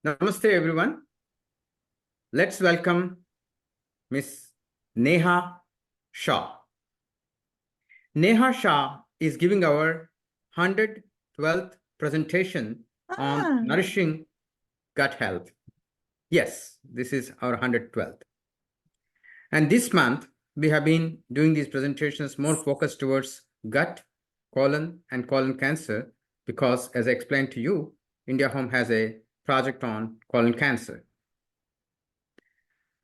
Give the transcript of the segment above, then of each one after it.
Namaste, everyone. Let's welcome Miss Neha Shah. Neha Shah is giving our 112th presentation on nourishing gut health. Yes, this is our 112th. And this month, we have been doing these presentations more focused towards gut, colon, and colon cancer because, as I explained to you, India Home has a project on colon cancer.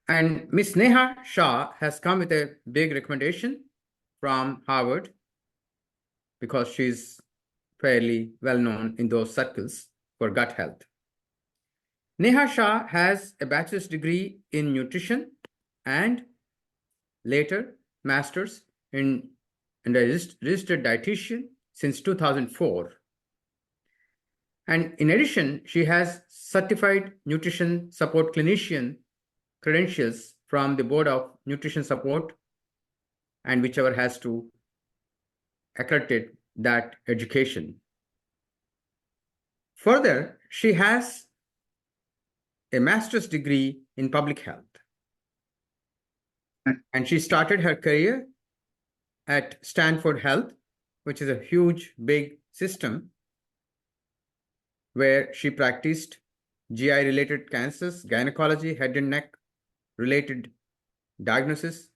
And Miss Neha Shah has come with a big recommendation from Harvard because she's fairly well known in those circles for gut health. Neha Shah has a bachelor's degree in nutrition and later master's in and a registered dietitian since 2004. And in addition, she has certified nutrition support clinician credentials from the Board of Nutrition Support, and whichever has to accredit that education. Further, she has a master's degree in public health. And she started her career at Stanford Health, which is a huge, big system where she practiced GI-related cancers, gynecology, head and neck related diagnosis,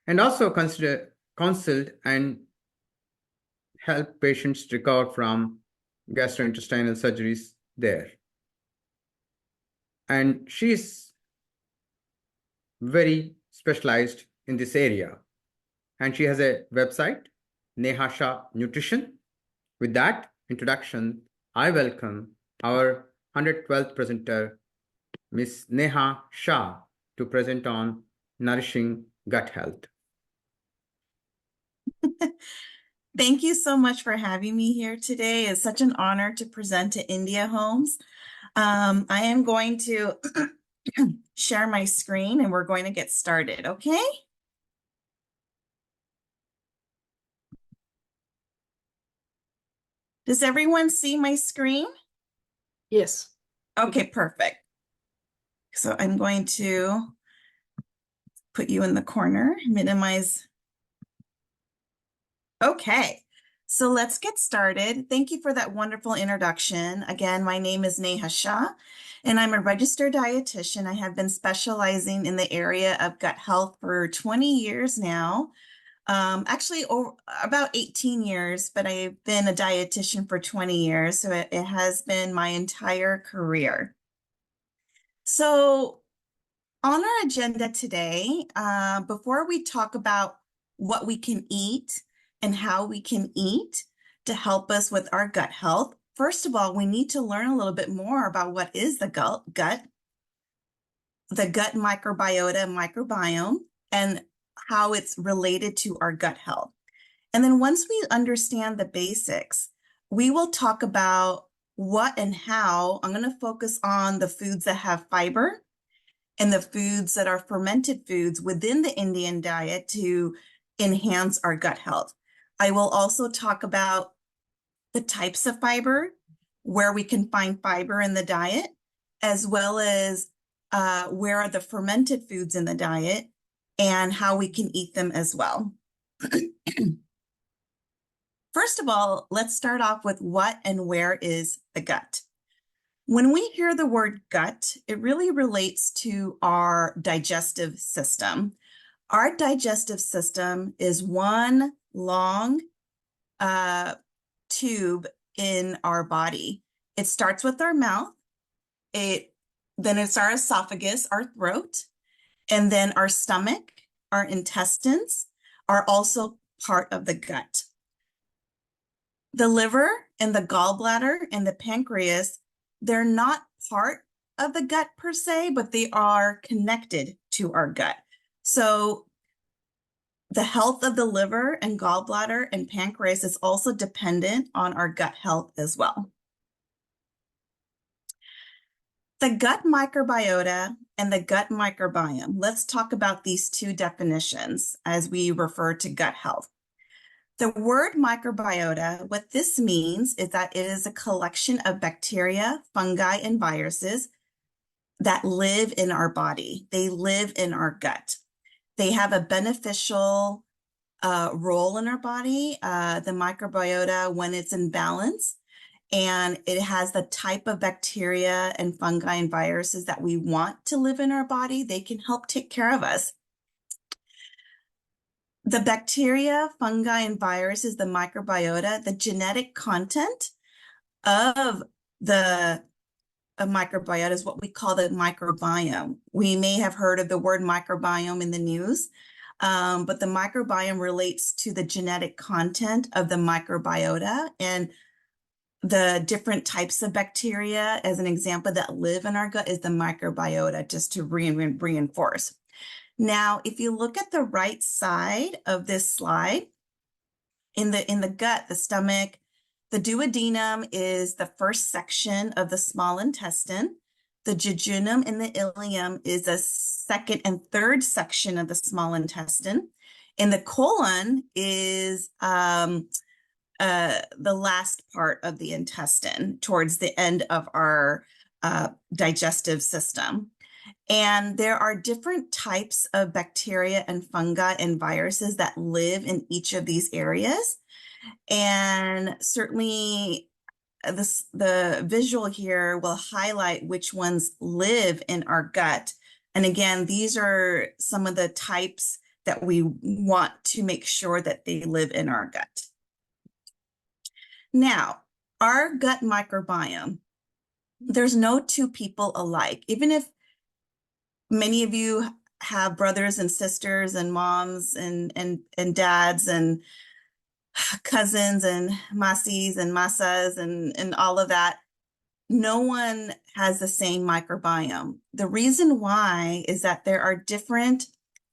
and also counseled and helped patients recover from gastrointestinal surgeries there. And she is very specialized in this area. And she has a website, Neha Shah Nutrition. With that introduction, I welcome our 112th presenter, Ms. Neha Shah, to present on nourishing gut health. Thank you so much for having me here today. It's such an honor to present to India Homes. I am going to share my screen and we're going to get started, okay? Does everyone see my screen? Yes. Okay, perfect. So I'm going to put you in the corner, minimize. Okay, so let's get started. Thank you for that wonderful introduction. Again, my name is Neha Shah, and I'm a registered dietitian. I have been specializing in the area of gut health for 20 years now. Actually, about 18 years, but I've been a dietitian for 20 years, so it has been my entire career. So on our agenda today, before we talk about what we can eat and how we can eat to help us with our gut health, first of all, we need to learn a little bit more about what is the gut, the gut microbiome, and how it's related to our gut health. And then once we understand the basics, we will talk about what and how. I'm going to focus on the foods that have fiber and the foods that are fermented foods within the Indian diet to enhance our gut health. I will also talk about the types of fiber, where we can find fiber in the diet, as well as where are the fermented foods in the diet and how we can eat them as well. First of all, let's start off with what and where is the gut. When we hear the word gut, it really relates to our digestive system. Our digestive system is one long tube in our body. It starts with our mouth, then it's our esophagus, our throat, and then our stomach, our intestines are also part of the gut. The liver and the gallbladder and the pancreas, they're not part of the gut per se, but they are connected to our gut. So the health of the liver and gallbladder and pancreas is also dependent on our gut health as well. The gut microbiota and the gut microbiome. Let's talk about these two definitions as we refer to gut health. The word microbiota, what this means is that it is a collection of bacteria, fungi, and viruses that live in our body. They live in our gut. They have a beneficial role in our body, the microbiota, when it's in balance. And it has the type of bacteria and fungi and viruses that we want to live in our body. They can help take care of us. The bacteria, fungi, and viruses, the microbiota, the genetic content of the microbiota is what we call the microbiome. We may have heard of the word microbiome in the news, but the microbiome relates to the genetic content of the microbiota and the different types of bacteria. As an example, that live in our gut is the microbiota, just to reinforce. Now, if you look at the right side of this slide, in the gut, the stomach, the duodenum is the first section of the small intestine. The jejunum and the ileum is the second and third section of the small intestine. And the colon is the last part of the intestine towards the end of our digestive system. And there are different types of bacteria and fungi and viruses that live in each of these areas. And certainly the visual here will highlight which ones live in our gut. And again, these are some of the types that we want to make sure that they live in our gut. Now, our gut microbiome, there's no two people alike. Even if many of you have brothers and sisters and moms and dads and cousins and masis and masas and all of that, no one has the same microbiome. The reason why is that there are different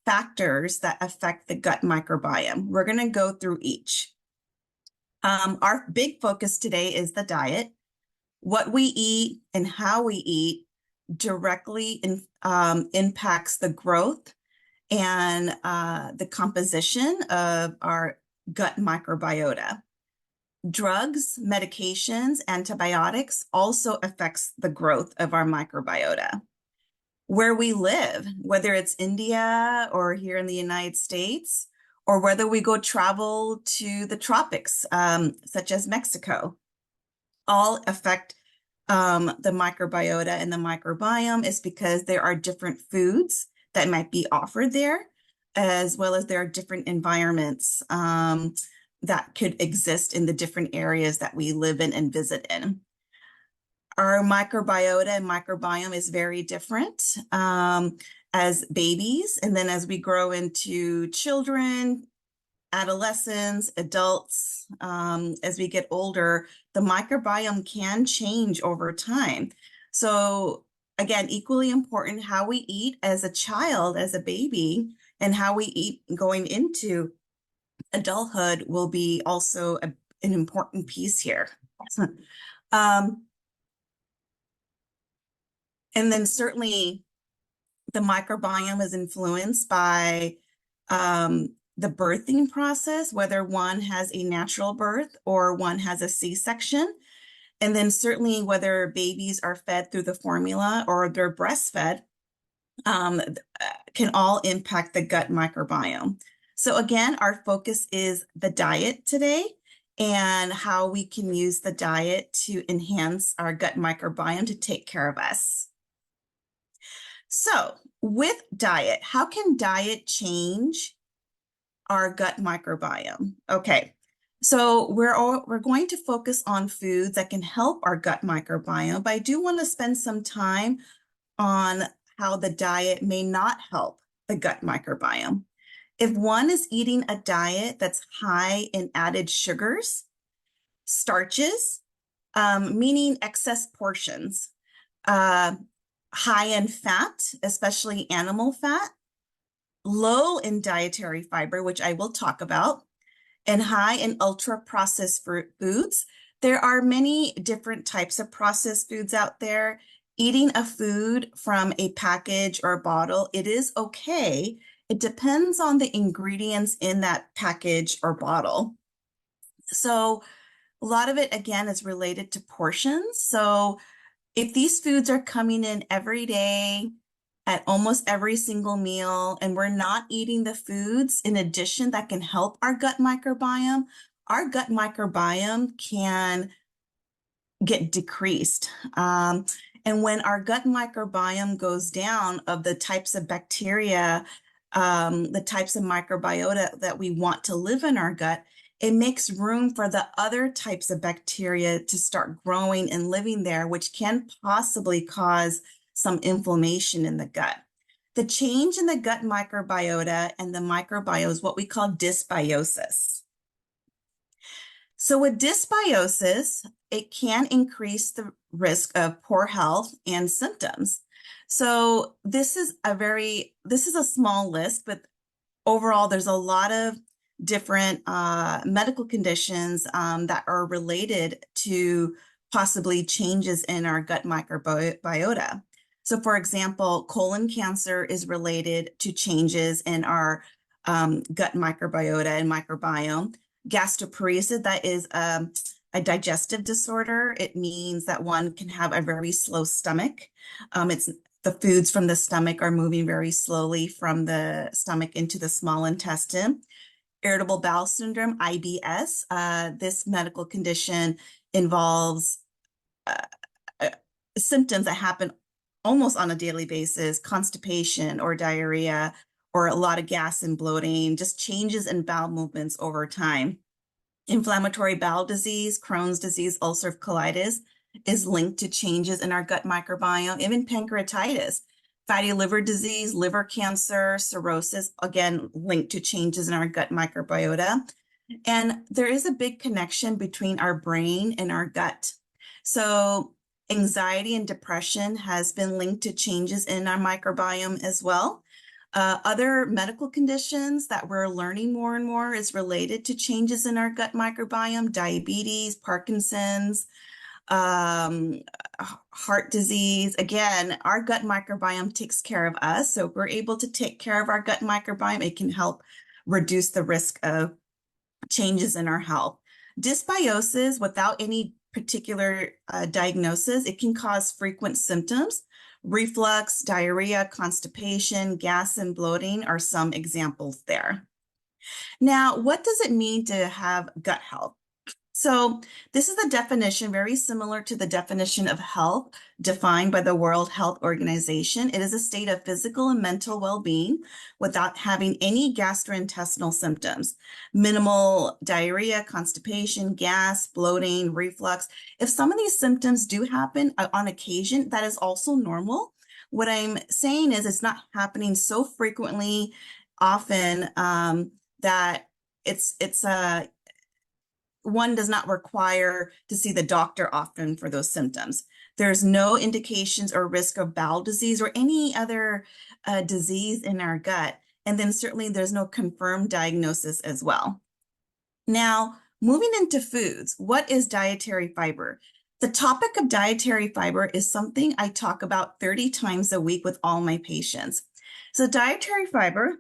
factors that affect the gut microbiome. We're going to go through each. Our big focus today is the diet. What we eat and how we eat directly impacts the growth and the composition of our gut microbiota. Drugs, medications, antibiotics also affects the growth of our microbiota. Where we live, whether it's India or here in the United States, or whether we go travel to the tropics, such as Mexico, all affect the microbiota. And the microbiome is because there are different foods that might be offered there, as well as there are different environments that could exist in the different areas that we live in and visit in. Our microbiota and microbiome is very different as babies. And then as we grow into children, adolescents, adults, as we get older, the microbiome can change over time. So again, equally important how we eat as a child, as a baby, and how we eat going into adulthood will be also an important piece here. And then certainly the microbiome is influenced by the birthing process, whether one has a natural birth or one has a C-section. And then certainly whether babies are fed through the formula or they're breastfed can all impact the gut microbiome. So again, our focus is the diet today and how we can use the diet to enhance our gut microbiome to take care of us. So with diet, how can diet change our gut microbiome? Okay, so we're going to focus on foods that can help our gut microbiome, but I do want to spend some time on how the diet may not help the gut microbiome. If one is eating a diet that's high in added sugars, starches, meaning excess portions, high in fat, especially animal fat, low in dietary fiber, which I will talk about, and high in ultra-processed foods. There are many different types of processed foods out there. Eating a food from a package or a bottle, it is okay. It depends on the ingredients in that package or bottle. So a lot of it, again, is related to portions. So If these foods are coming in every day at almost every single meal, and we're not eating the foods in addition that can help our gut microbiome can get decreased. And when our gut microbiome goes down of the types of bacteria, the types of microbiota that we want to live in our gut, it makes room for the other types of bacteria to start growing and living there, which can possibly cause some inflammation in the gut. The change in the gut microbiota and the microbiome is what we call dysbiosis. So with dysbiosis, it can increase the risk of poor health and symptoms. So this is a small list, but overall, there's a lot of different medical conditions that are related to possibly changes in our gut microbiota. So for example, colon cancer is related to changes in our gut microbiota and microbiome. Gastroparesis, that is a digestive disorder. It means that one can have a very slow stomach. It's the foods from the stomach are moving very slowly from the stomach into the small intestine. Irritable bowel syndrome, IBS. This medical condition involves uh, symptoms that happen almost on a daily basis, constipation or diarrhea, or a lot of gas and bloating, just changes in bowel movements over time. Inflammatory bowel disease, Crohn's disease, ulcerative colitis is linked to changes in our gut microbiome, even pancreatitis, fatty liver disease, liver cancer, cirrhosis, again, linked to changes in our gut microbiota. And there is a big connection between our brain and our gut. So anxiety and depression has been linked to changes in our microbiome as well. Other medical conditions that we're learning more and more is related to changes in our gut microbiome, diabetes, Parkinson's, heart disease. Again, our gut microbiome takes care of us. So if we're able to take care of our gut microbiome, it can help reduce the risk of changes in our health. Dysbiosis, without any particular diagnosis, it can cause frequent symptoms. Reflux, diarrhea, constipation, gas, and bloating are some examples there. Now, what does it mean to have gut health? So this is a definition very similar to the definition of health defined by the World Health Organization. It is a state of physical and mental well-being without having any gastrointestinal symptoms, minimal diarrhea, constipation, gas, bloating, reflux. If some of these symptoms do happen on occasion, that is also normal. What I'm saying is it's not happening so frequently, often, that it's one does not require to see the doctor often for those symptoms. There's no indications or risk of bowel disease or any other disease in our gut. And then certainly there's no confirmed diagnosis as well. Now, moving into foods, what is dietary fiber? The topic of dietary fiber is something I talk about 30 times a week with all my patients. So dietary fiber,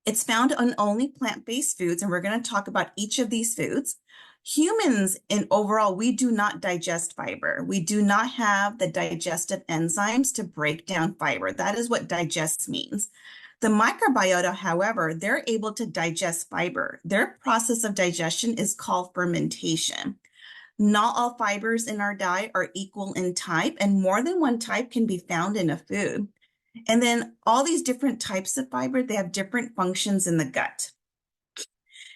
it's found on only plant-based foods, and we're going to talk about each of these foods. Humans, in overall, we do not digest fiber. We do not have the digestive enzymes to break down fiber. That is what digest means. The microbiota, however, they're able to digest fiber. Their process of digestion is called fermentation. Not all fibers in our diet are equal in type, and more than one type can be found in a food. And then all these different types of fiber, they have different functions in the gut.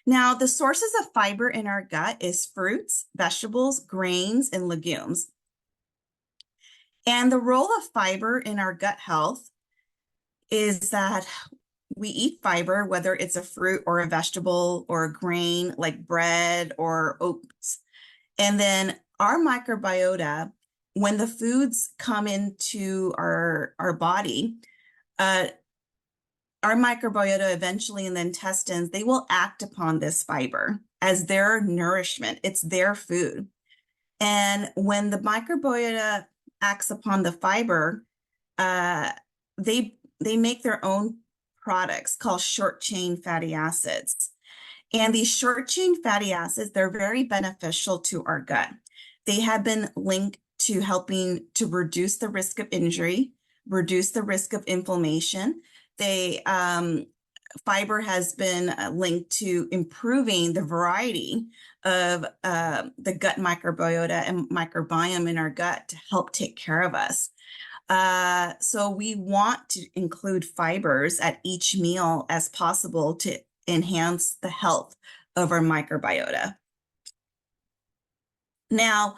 Now, the sources of fiber in our gut is fruits, vegetables, grains, and legumes. And the role of fiber in our gut health is that we eat fiber, whether it's a fruit or a vegetable or a grain like bread or oats. And then our microbiota, when the foods come into our body, our microbiota eventually in the intestines, they will act upon this fiber as their nourishment. It's their food. And when the microbiota acts upon the fiber, they make their own products called short chain fatty acids. And these short chain fatty acids, they're very beneficial to our gut. They have been linked to helping to reduce the risk of injury, reduce the risk of inflammation. Fiber has been linked to improving the variety of the gut microbiota and microbiome in our gut to help take care of us. So we want to include fibers at each meal as possible to enhance the health of our microbiota. Now,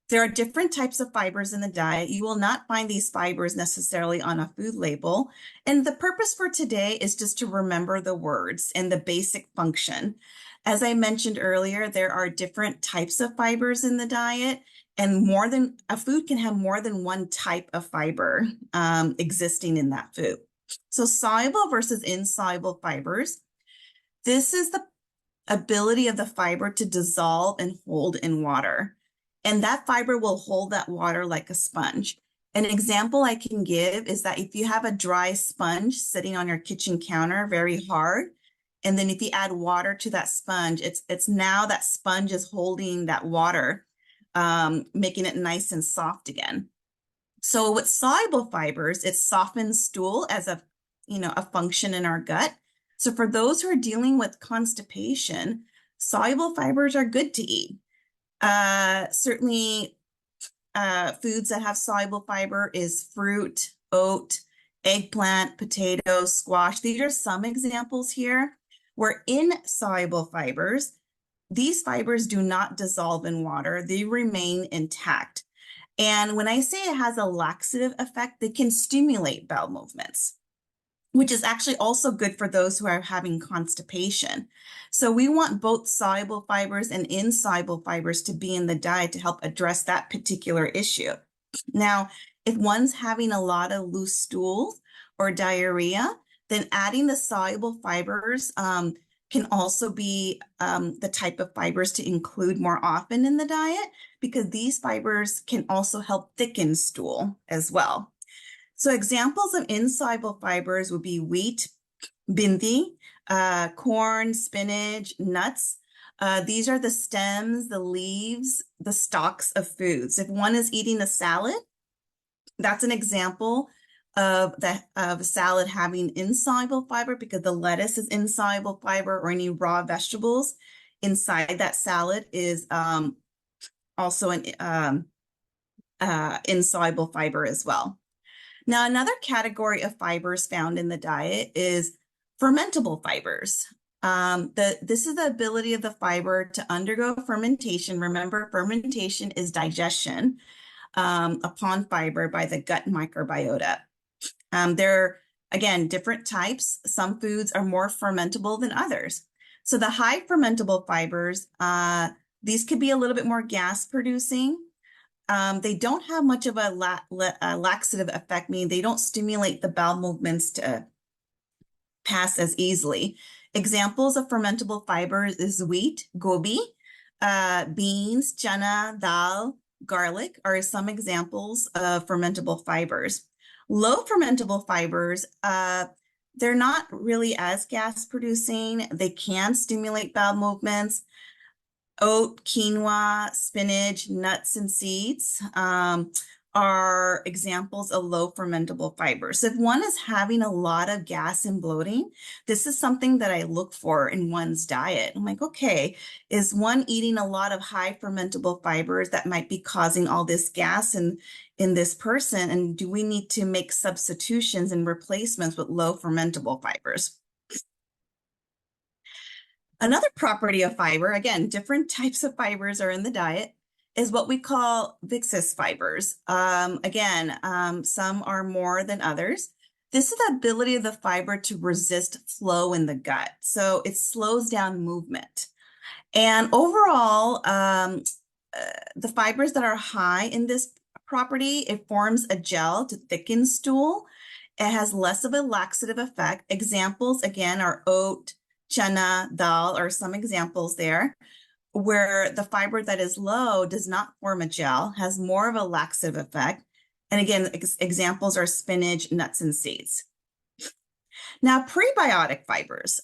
there are different types of fibers in the diet. You will not find these fibers necessarily on a food label. And the purpose for today is just to remember the words and the basic function. As I mentioned earlier, there are different types of fibers in the diet, and a food can have more than one type of fiber existing in that food. So soluble versus insoluble fibers. This is the ability of the fiber to dissolve and hold in water. And that fiber will hold that water like a sponge. An example I can give is that if you have a dry sponge sitting on your kitchen counter, very hard, and then if you add water to that sponge, it's now that sponge is holding that water, making it nice and soft again. So with soluble fibers, it softens stool as a function in our gut. So for those who are dealing with constipation, soluble fibers are good to eat. Certainly, foods that have soluble fiber is fruit, oat, eggplant, potato, squash. These are some examples here where insoluble fibers, these fibers do not dissolve in water. They remain intact. And when I say it has a laxative effect, they can stimulate bowel movements, which is actually also good for those who are having constipation. So we want both soluble fibers and insoluble fibers to be in the diet to help address that particular issue. Now, if one's having a lot of loose stools or diarrhea, then adding the soluble fibers can also be the type of fibers to include more often in the diet, because these fibers can also help thicken stool as well. So examples of insoluble fibers would be wheat, bindi, corn, spinach, nuts. These are the stems, the leaves, the stalks of foods. If one is eating a salad, that's an example of a salad having insoluble fiber, because the lettuce is insoluble fiber, or any raw vegetables inside that salad is also an insoluble fiber as well. Now, another category of fibers found in the diet is fermentable fibers. This is the ability of the fiber to undergo fermentation. Remember, fermentation is digestion upon fiber by the gut microbiota. There are, again, different types. Some foods are more fermentable than others. So the high fermentable fibers, these could be a little bit more gas producing. They don't have much of a laxative effect, meaning they don't stimulate the bowel movements to pass as easily. Examples of fermentable fibers is wheat, gobi, beans, chana, dal, garlic are some examples of fermentable fibers. Low fermentable fibers, they're not really as gas producing. They can stimulate bowel movements. Oat, quinoa, spinach, nuts, and seeds are examples of low fermentable fibers. So if one is having a lot of gas and bloating, this is something that I look for in one's diet. I'm like, okay, is one eating a lot of high fermentable fibers that might be causing all this gas in this person? And do we need to make substitutions and replacements with low fermentable fibers? Another property of fiber, again, different types of fibers are in the diet, is what we call viscous fibers. Some are more than others. This is the ability of the fiber to resist flow in the gut. So it slows down movement. And overall, the fibers that are high in this property, it forms a gel to thicken stool. It has less of a laxative effect. Examples, again, are oat, chana, dal are some examples there, where the fiber that is low does not form a gel, has more of a laxative effect. And again, examples are spinach, nuts, and seeds. Now, prebiotic fibers.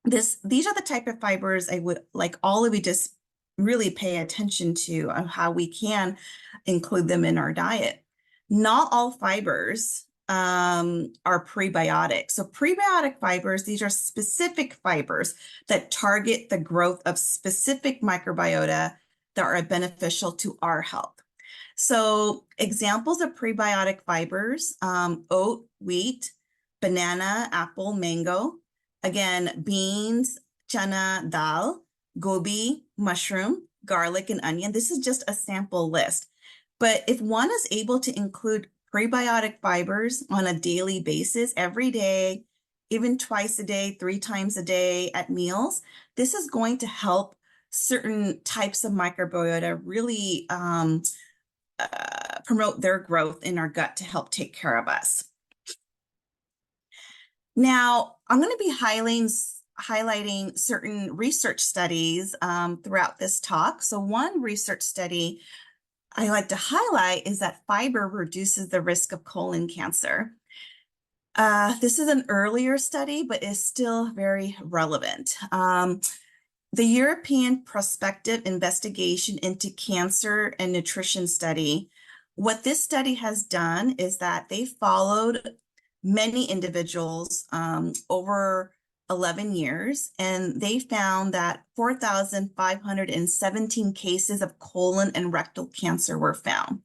These are the type of fibers I would like all of you just really pay attention to on how we can include them in our diet. Not all fibers are prebiotic. So prebiotic fibers, these are specific fibers that target the growth of specific microbiota that are beneficial to our health. So examples of prebiotic fibers, oat, wheat, banana, apple, mango. Again, beans, chana, dal, gobi, mushroom, garlic, and onion. This is just a sample list. But if one is able to include prebiotic fibers on a daily basis, every day, even twice a day, 3 times a day at meals, this is going to help certain types of microbiota really promote their growth in our gut to help take care of us. Now, I'm going to be highlighting certain research studies throughout this talk. So one research study I like to highlight is that fiber reduces the risk of colon cancer. This is an earlier study, but is still very relevant. The European Prospective Investigation into Cancer and Nutrition Study, what this study has done is that they followed many individuals over 11 years, and they found that 4,517 cases of colon and rectal cancer were found.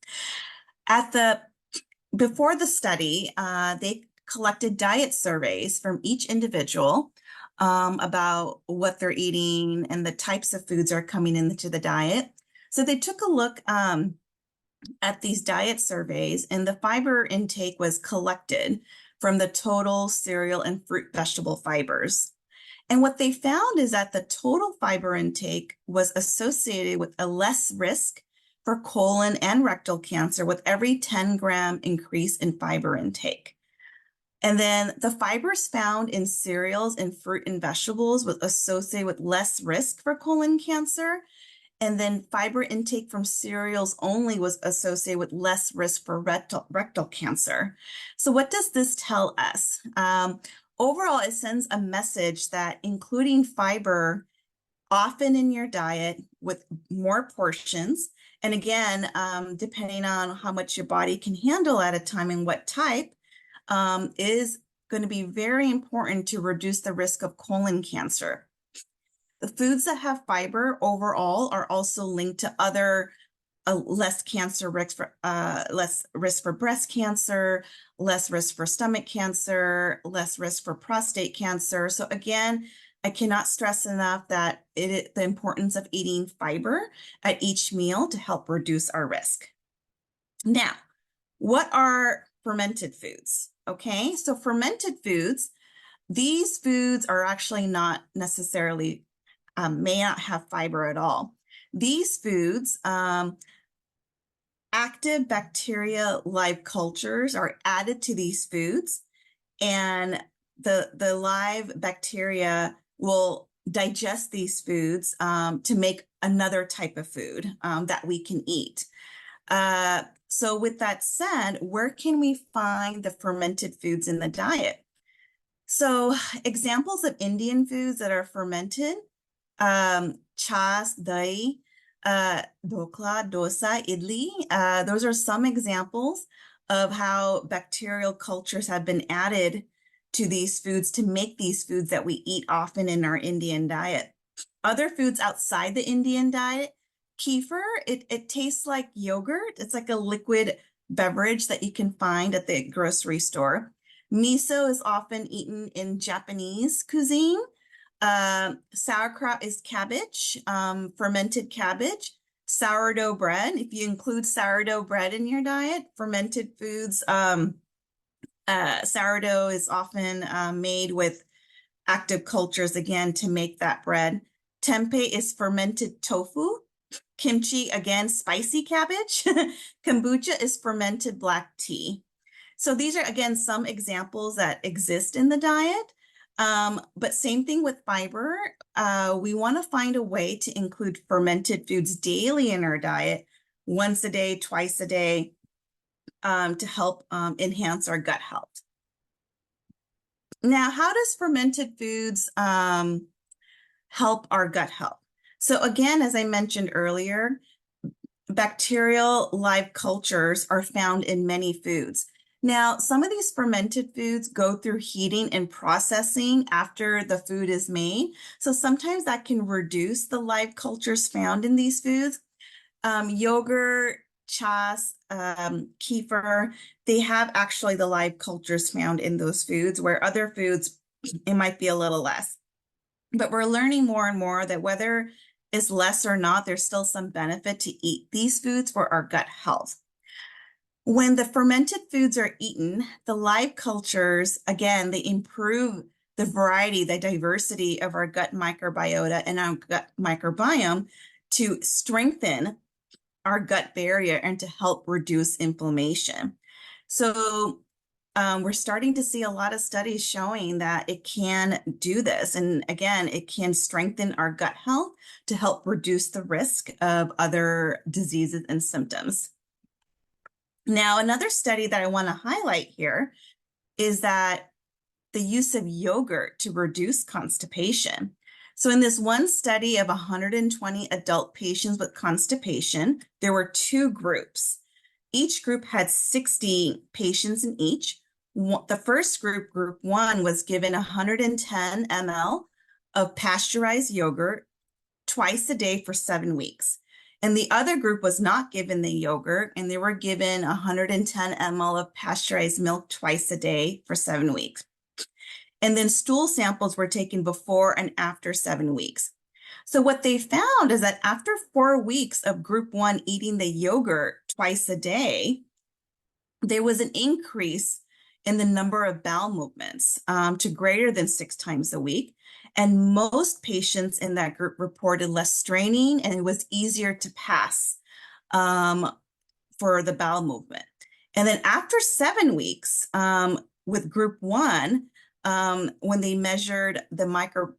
Before the study, they collected diet surveys from each individual about what they're eating and the types of foods are coming into the diet. So they took a look at these diet surveys, and the fiber intake was collected from the total cereal and fruit vegetable fibers. And what they found is that the total fiber intake was associated with a less risk for colon and rectal cancer with every 10-gram increase in fiber intake. And then the fibers found in cereals and fruit and vegetables was associated with less risk for colon cancer. And then fiber intake from cereals only was associated with less risk for rectal cancer. So what does this tell us? Overall, it sends a message that including fiber often in your diet with more portions, and again, depending on how much your body can handle at a time and what type, is going to be very important to reduce the risk of colon cancer. The foods that have fiber overall are also linked to other less risk for breast cancer, less risk for stomach cancer, less risk for prostate cancer. So again, I cannot stress enough that the importance of eating fiber at each meal to help reduce our risk. Now, what are fermented foods? Okay, so fermented foods, these foods are actually not necessarily, may not have fiber at all. These foods, active bacteria live cultures are added to these foods, and the live bacteria will digest these foods to make another type of food that we can eat. So with that said, where can we find the fermented foods in the diet? So examples of Indian foods that are fermented, chas, dahi, dokla, dosa, idli. Those are some examples of how bacterial cultures have been added to these foods to make these foods that we eat often in our Indian diet. Other foods outside the Indian diet, kefir, it tastes like yogurt. It's like a liquid beverage that you can find at the grocery store. Miso is often eaten in Japanese cuisine. Sauerkraut is cabbage, fermented cabbage. Sourdough bread, if you include sourdough bread in your diet, fermented foods, sourdough is often made with active cultures, again, to make that bread. Tempeh is fermented tofu. Kimchi, again, spicy cabbage. Kombucha is fermented black tea. So these are, again, some examples that exist in the diet. But same thing with fiber. We want to find a way to include fermented foods daily in our diet, once a day, twice a day, to help enhance our gut health. Now, how does fermented foods help our gut health? So again, as I mentioned earlier, bacterial live cultures are found in many foods. Now, some of these fermented foods go through heating and processing after the food is made. So sometimes that can reduce the live cultures found in these foods. Yogurt, chas, kefir, they have actually the live cultures found in those foods, where other foods, it might be a little less. But we're learning more and more that whether it's less or not, there's still some benefit to eat these foods for our gut health. When the fermented foods are eaten, the live cultures, again, they improve the variety, the diversity of our gut microbiota and our gut microbiome to strengthen our gut barrier and to help reduce inflammation. So we're starting to see a lot of studies showing that it can do this. And again, it can strengthen our gut health to help reduce the risk of other diseases and symptoms. Now, another study that I want to highlight here is that the use of yogurt to reduce constipation. So in this one study of 120 adult patients with constipation, there were two groups. Each group had 60 patients in each. The first group, group one, was given 110 ml of pasteurized yogurt twice a day for 7 weeks. And the other group was not given the yogurt, and they were given 110 ml of pasteurized milk twice a day for 7 weeks. And then stool samples were taken before and after 7 weeks. So what they found is that after 4 weeks of group one eating the yogurt twice a day, there was an increase in the number of bowel movements to greater than 6 times a week. And most patients in that group reported less straining, and it was easier to pass for the bowel movement. And then after 7 weeks, with group one, when they measured the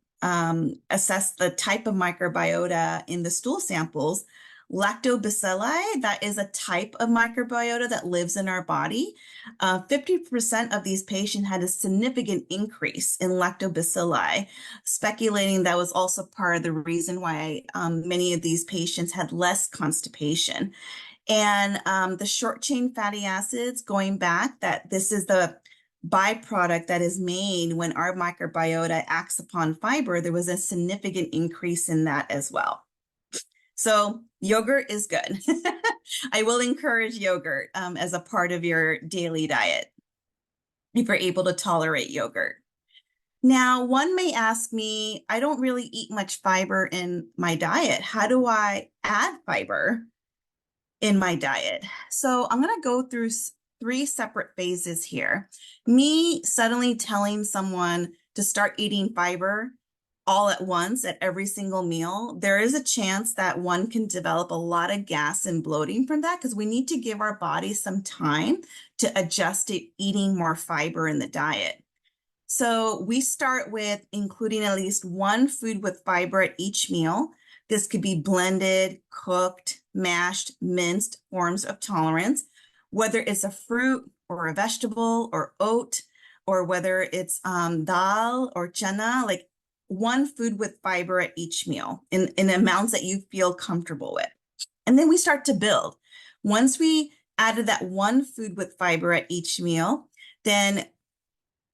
assessed the type of microbiota in the stool samples, lactobacilli, that is a type of microbiota that lives in our body. 50% of these patients had a significant increase in lactobacilli, speculating that was also part of the reason why many of these patients had less constipation. And the short chain fatty acids, going back, that this is the byproduct that is made when our microbiota acts upon fiber, there was a significant increase in that as well. So yogurt is good. I will encourage yogurt as a part of your daily diet if you're able to tolerate yogurt. Now, one may ask me, I don't really eat much fiber in my diet. How do I add fiber in my diet? So I'm going to go through 3 separate phases here. Me suddenly telling someone to start eating fiber all at once at every single meal, there is a chance that one can develop a lot of gas and bloating from that, because we need to give our body some time to adjust to eating more fiber in the diet. So we start with including at least one food with fiber at each meal. This could be blended, cooked, mashed, minced forms of tolerance, whether it's a fruit or a vegetable or oat, or whether it's dal or chana, like one food with fiber at each meal in amounts that you feel comfortable with. And then we start to build. Once we added that one food with fiber at each meal, then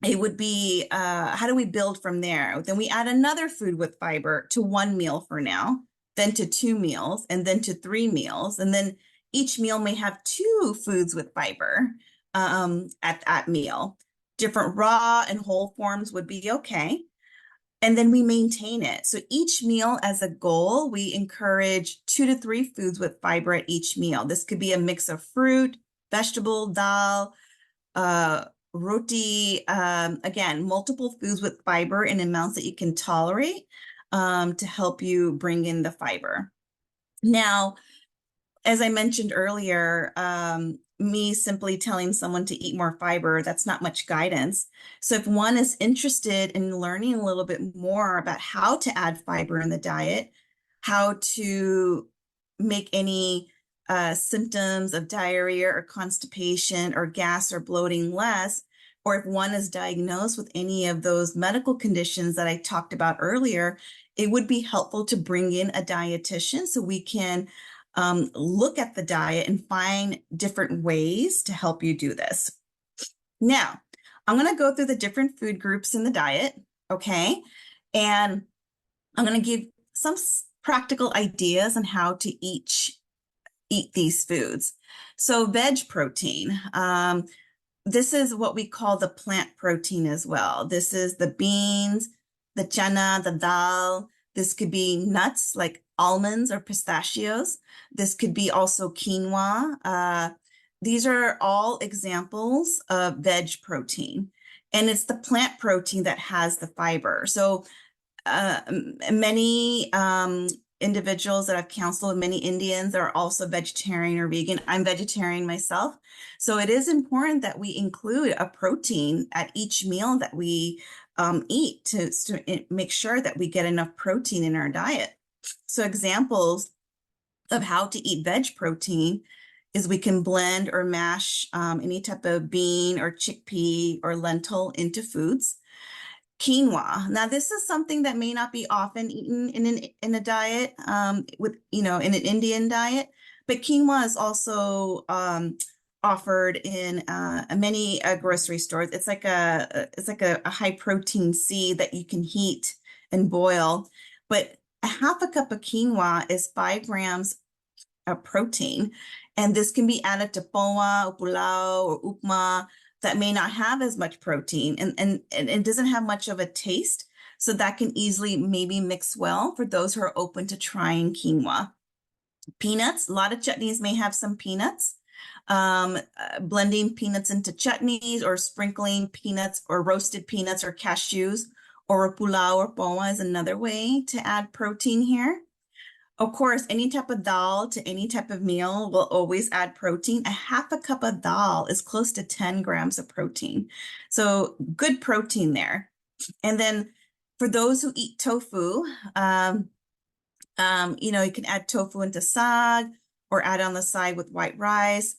it would be, how do we build from there? Then we add another food with fiber to one meal for now, then to 2 meals, and then to 3 meals. And then each meal may have 2 foods with fiber at that meal. Different raw and whole forms would be okay. And then we maintain it. So each meal as a goal, we encourage 2 to 3 foods with fiber at each meal. This could be a mix of fruit, vegetable, dal, roti, again, multiple foods with fiber in amounts that you can tolerate to help you bring in the fiber. Now, as I mentioned earlier, me simply telling someone to eat more fiber, that's not much guidance. So if one is interested in learning a little bit more about how to add fiber in the diet, how to make any symptoms of diarrhea or constipation or gas or bloating less, or if one is diagnosed with any of those medical conditions that I talked about earlier, it would be helpful to bring in a dietitian so we can look at the diet and find different ways to help you do this. Now, I'm going to go through the different food groups in the diet, okay? And I'm going to give some practical ideas on how to eat these foods. So veg protein, this is what we call the plant protein as well. This is the beans, the chana, the dal. This could be nuts like almonds or pistachios. This could be also quinoa. These are all examples of veg protein. And it's the plant protein that has the fiber. So many individuals that I've counseled, many Indians are also vegetarian or vegan. I'm vegetarian myself. So it is important that we include a protein at each meal that we eat to make sure that we get enough protein in our diet. So examples of how to eat veg protein is we can blend or mash any type of bean or chickpea or lentil into foods. Quinoa. Now, this is something that may not be often eaten in a diet with, in an Indian diet, but quinoa is also offered in many grocery stores. It's like a high protein seed that you can heat and boil, but a half a cup of quinoa is 5 grams of protein, and this can be added to poa, or pulao, or upma that may not have as much protein and it doesn't have much of a taste. So that can easily maybe mix well for those who are open to trying quinoa. Peanuts, a lot of chutneys may have some peanuts. Blending peanuts into chutneys or sprinkling peanuts or roasted peanuts or cashews or a pulao or poa is another way to add protein here. Of course, any type of dal to any type of meal will always add protein. A half a cup of dal is close to 10 grams of protein. So good protein there. And then for those who eat tofu, you can add tofu into sag or add on the side with white rice.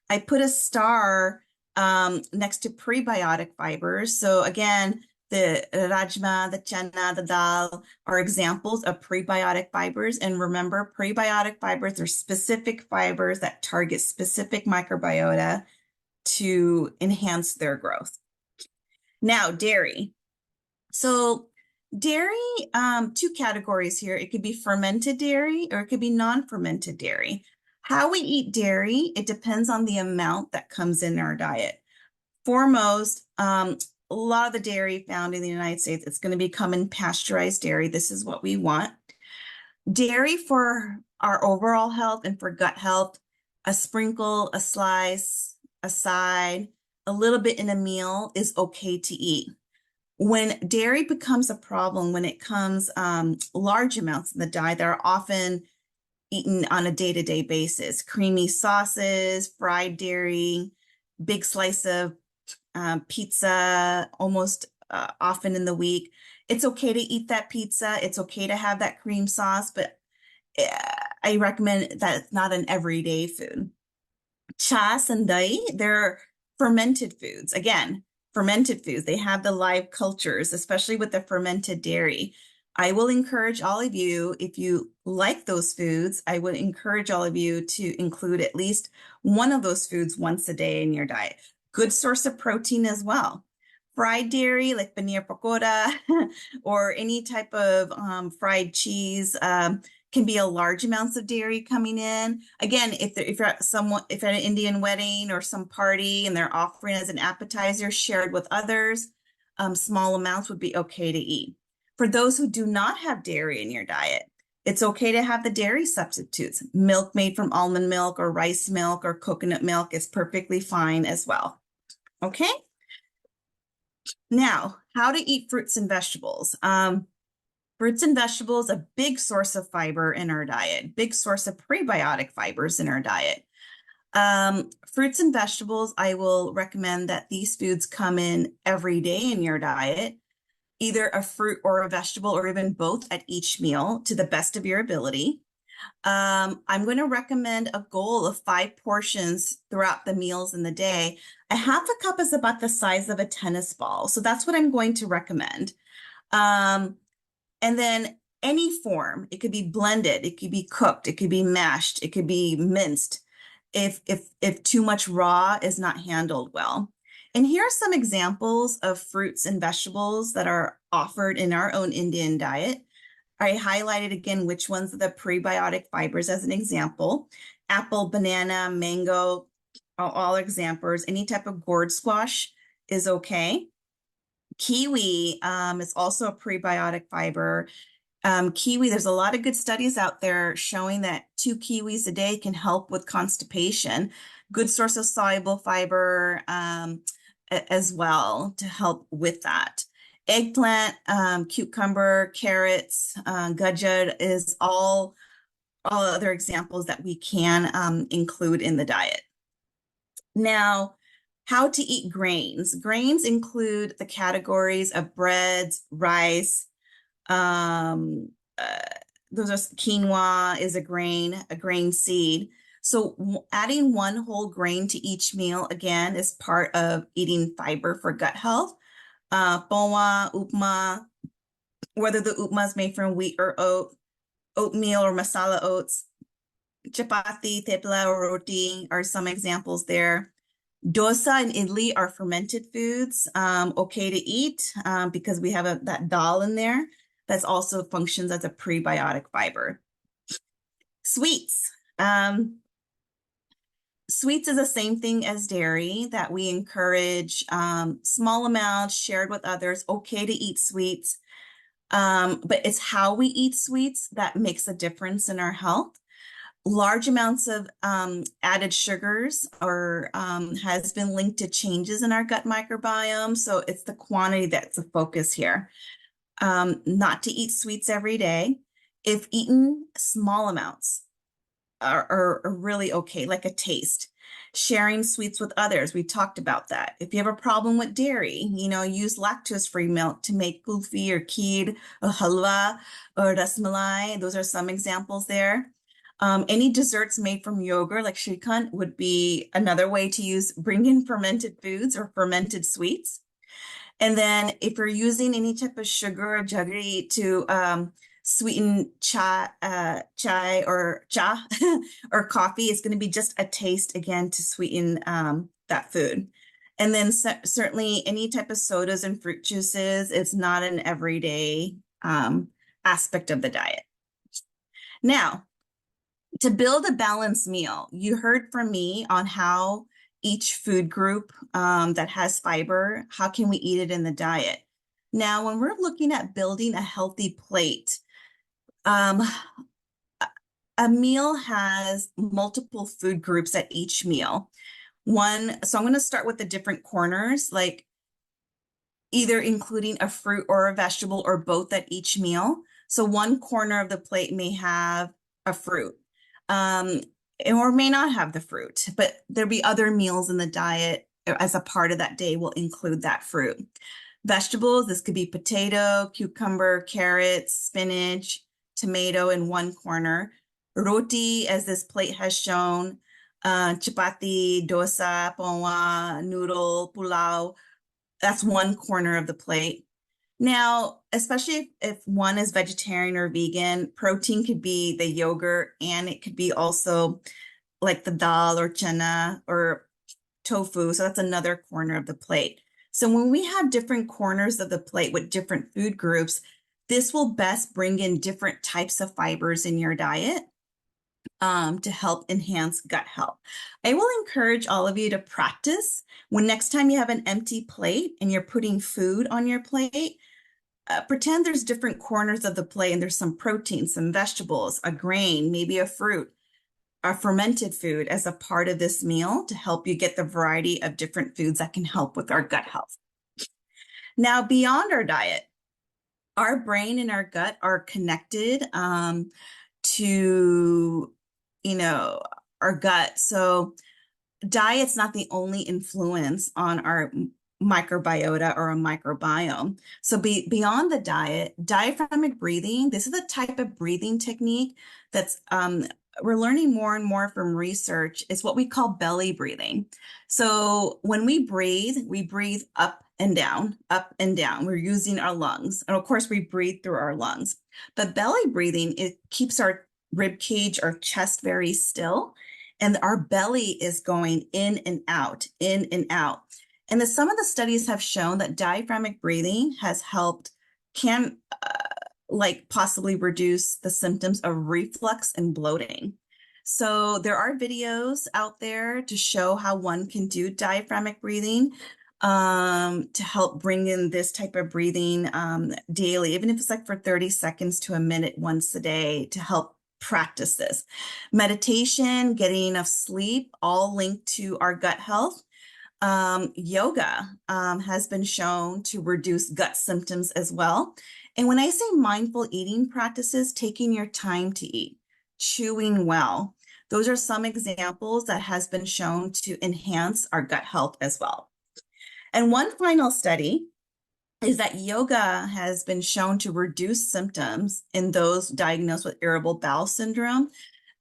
I put a star next to prebiotic fibers. So again, the rajma, the chana, the dal are examples of prebiotic fibers. And remember, prebiotic fibers are specific fibers that target specific microbiota to enhance their growth. Now, dairy. So dairy, 2 categories here. It could be fermented dairy or it could be non-fermented dairy. How we eat dairy, it depends on the amount that comes in our diet. Foremost, a lot of the dairy found in the United States, it's going to be common pasteurized dairy. This is what we want. Dairy for our overall health and for gut health, a sprinkle, a slice, a side, a little bit in a meal is okay to eat. When dairy becomes a problem, when it comes large amounts in the diet that are often eaten on a day-to-day basis, creamy sauces, fried dairy, big slice of pizza almost often in the week. It's okay to eat that pizza. It's okay to have that cream sauce, but I recommend that it's not an everyday food. Chas and dahi, they're fermented foods. Again, fermented foods. They have the live cultures, especially with the fermented dairy. I will encourage all of you, if you like those foods, I would encourage all of you to include at least one of those foods once a day in your diet. Good source of protein as well. Fried dairy like paneer pakoda or any type of fried cheese can be a large amounts of dairy coming in. Again, if you're at an Indian wedding or some party and they're offering as an appetizer shared with others, small amounts would be okay to eat. For those who do not have dairy in your diet, it's okay to have the dairy substitutes. Milk made from almond milk or rice milk or coconut milk is perfectly fine as well. Okay. Now, how to eat fruits and vegetables. Fruits and vegetables, a big source of fiber in our diet, big source of prebiotic fibers in our diet. Fruits and vegetables, I will recommend that these foods come in every day in your diet, either a fruit or a vegetable or even both at each meal to the best of your ability. I'm going to recommend a goal of 5 portions throughout the meals in the day. A half a cup is about the size of a tennis ball. So that's what I'm going to recommend. Um, and then any form, it could be blended, it could be cooked, it could be mashed, it could be minced if too much raw is not handled well. And here are some examples of fruits and vegetables that are offered in our own Indian diet. I highlighted again which ones are the prebiotic fibers as an example. Apple, banana, mango, all examples. Any type of gourd squash is okay. Kiwi is also a prebiotic fiber. Kiwi, there's a lot of good studies out there showing that 2 kiwis a day can help with constipation. Good source of soluble fiber as well to help with that. Eggplant, cucumber, carrots, gajar is all other examples that we can include in the diet. Now, how to eat grains. Grains include the categories of breads, rice, um, uh, those are quinoa is a grain seed. So adding one whole grain to each meal again is part of eating fiber for gut health. Poa, upma, whether the upma is made from wheat or oatmeal or masala oats, chapati, tepla, or roti are some examples there. Dosa and idli are fermented foods, okay to eat because we have that dal in there. That's also functions as a prebiotic fiber. Sweets. Sweets is the same thing as dairy that we encourage small amounts shared with others, okay to eat sweets. But it's how we eat sweets that makes a difference in our health. Large amounts of added sugars or has been linked to changes in our gut microbiome. So it's the quantity that's the focus here. Not to eat sweets every day. If eaten small amounts are really okay, like a taste. Sharing sweets with others, we talked about that. If you have a problem with dairy, use lactose-free milk to make kulfi or kheer or halwa or rasmalai. Those are some examples there. Any desserts made from yogurt, like shrikhand, would be another way to bring in fermented foods or fermented sweets. And then if you're using any type of sugar or jaggery to sweeten chai or cha or coffee, it's going to be just a taste again to sweeten that food. And then certainly any type of sodas and fruit juices, it's not an everyday aspect of the diet. Now, to build a balanced meal, you heard from me on how each food group that has fiber, how can we eat it in the diet? Now, when we're looking at building a healthy plate, a meal has multiple food groups at each meal. So I'm going to start with the different corners, like either including a fruit or a vegetable or both at each meal. So one corner of the plate may have a fruit. Or may not have the fruit, but there'll be other meals in the diet as a part of that day will include that fruit. Vegetables, this could be potato, cucumber, carrots, spinach, tomato in one corner. Roti, as this plate has shown, chapati, dosa, poa, noodle, pulao, that's one corner of the plate. Now, especially if one is vegetarian or vegan, protein could be the yogurt and it could be also like the dal or chana or tofu. So that's another corner of the plate. So when we have different corners of the plate with different food groups, this will best bring in different types of fibers in your diet to help enhance gut health. I will encourage all of you to practice when next time you have an empty plate and you're putting food on your plate. Pretend there's different corners of the plate and there's some protein, some vegetables, a grain, maybe a fruit, a fermented food as a part of this meal to help you get the variety of different foods that can help with our gut health. Now, beyond our diet, our brain and our gut are connected to, our gut. So diet's not the only influence on our microbiota or a microbiome. So beyond the diet, diaphragmatic breathing, this is a type of breathing technique that's we're learning more and more from research. Is what we call belly breathing. So when we breathe up and down, up and down. We're using our lungs. And of course, we breathe through our lungs. But belly breathing, it keeps our rib cage, our chest very still. And our belly is going in and out, in and out. And some of the studies have shown that diaphragmatic breathing has helped, can like possibly reduce the symptoms of reflux and bloating. So there are videos out there to show how one can do diaphragmatic breathing to help bring in this type of breathing daily, even if it's like for 30 seconds to a minute once a day to help practice this. Meditation, getting enough sleep, all linked to our gut health. Yoga has been shown to reduce gut symptoms as well. And when I say mindful eating practices, taking your time to eat, chewing well, those are some examples that has been shown to enhance our gut health as well. And one final study is that yoga has been shown to reduce symptoms in those diagnosed with irritable bowel syndrome.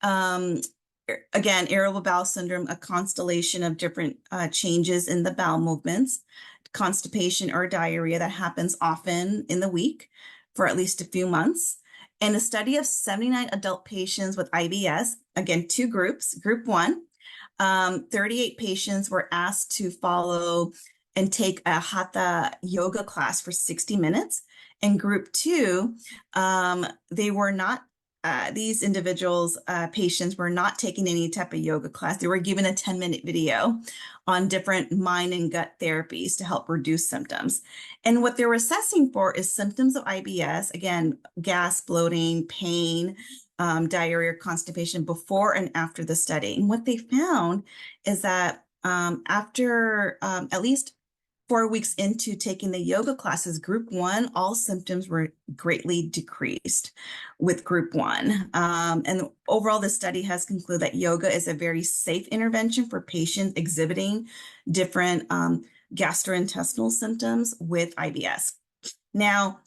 Again, irritable bowel syndrome, a constellation of different changes in the bowel movements, constipation or diarrhea that happens often in the week for at least a few months. And a study of 79 adult patients with IBS, again, two groups. Group one, 38 patients were asked to follow and take a hatha yoga class for 60 minutes. And group two, they were not these individuals, patients were not taking any type of yoga class. They were given a 10-minute video on different mind and gut therapies to help reduce symptoms. And what they were assessing for is symptoms of IBS, again, gas, bloating, pain, diarrhea, constipation before and after the study. And what they found is that after at least 4 weeks into taking the yoga classes, group one, all symptoms were greatly decreased with group one. And overall, the study has concluded that yoga is a very safe intervention for patients exhibiting different gastrointestinal symptoms with IBS. Now,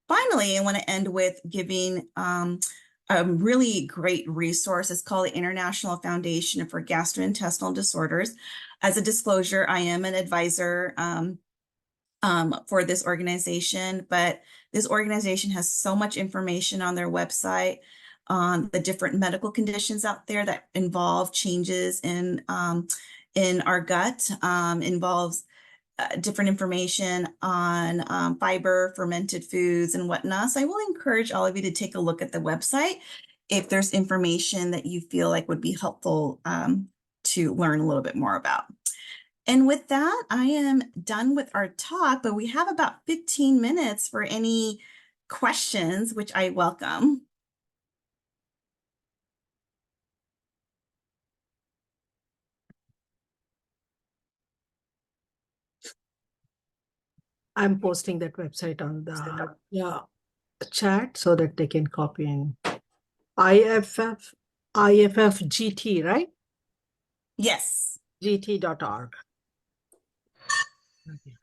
finally, I want to end with giving a really great resource. It's called the International Foundation for Gastrointestinal Disorders. As a disclosure, I am an advisor for this organization, but this organization has so much information on their website on the different medical conditions out there that involve changes in our gut, involves different information on fiber, fermented foods, and whatnot. So I will encourage all of you to take a look at the website if there's information that you feel like would be helpful to learn a little bit more about. And with that, I am done with our talk, but we have about 15 minutes for any questions, which I welcome. I'm posting that website on the chat so that they can copy in. IFFGT, right? Yes. GT.org. Okay.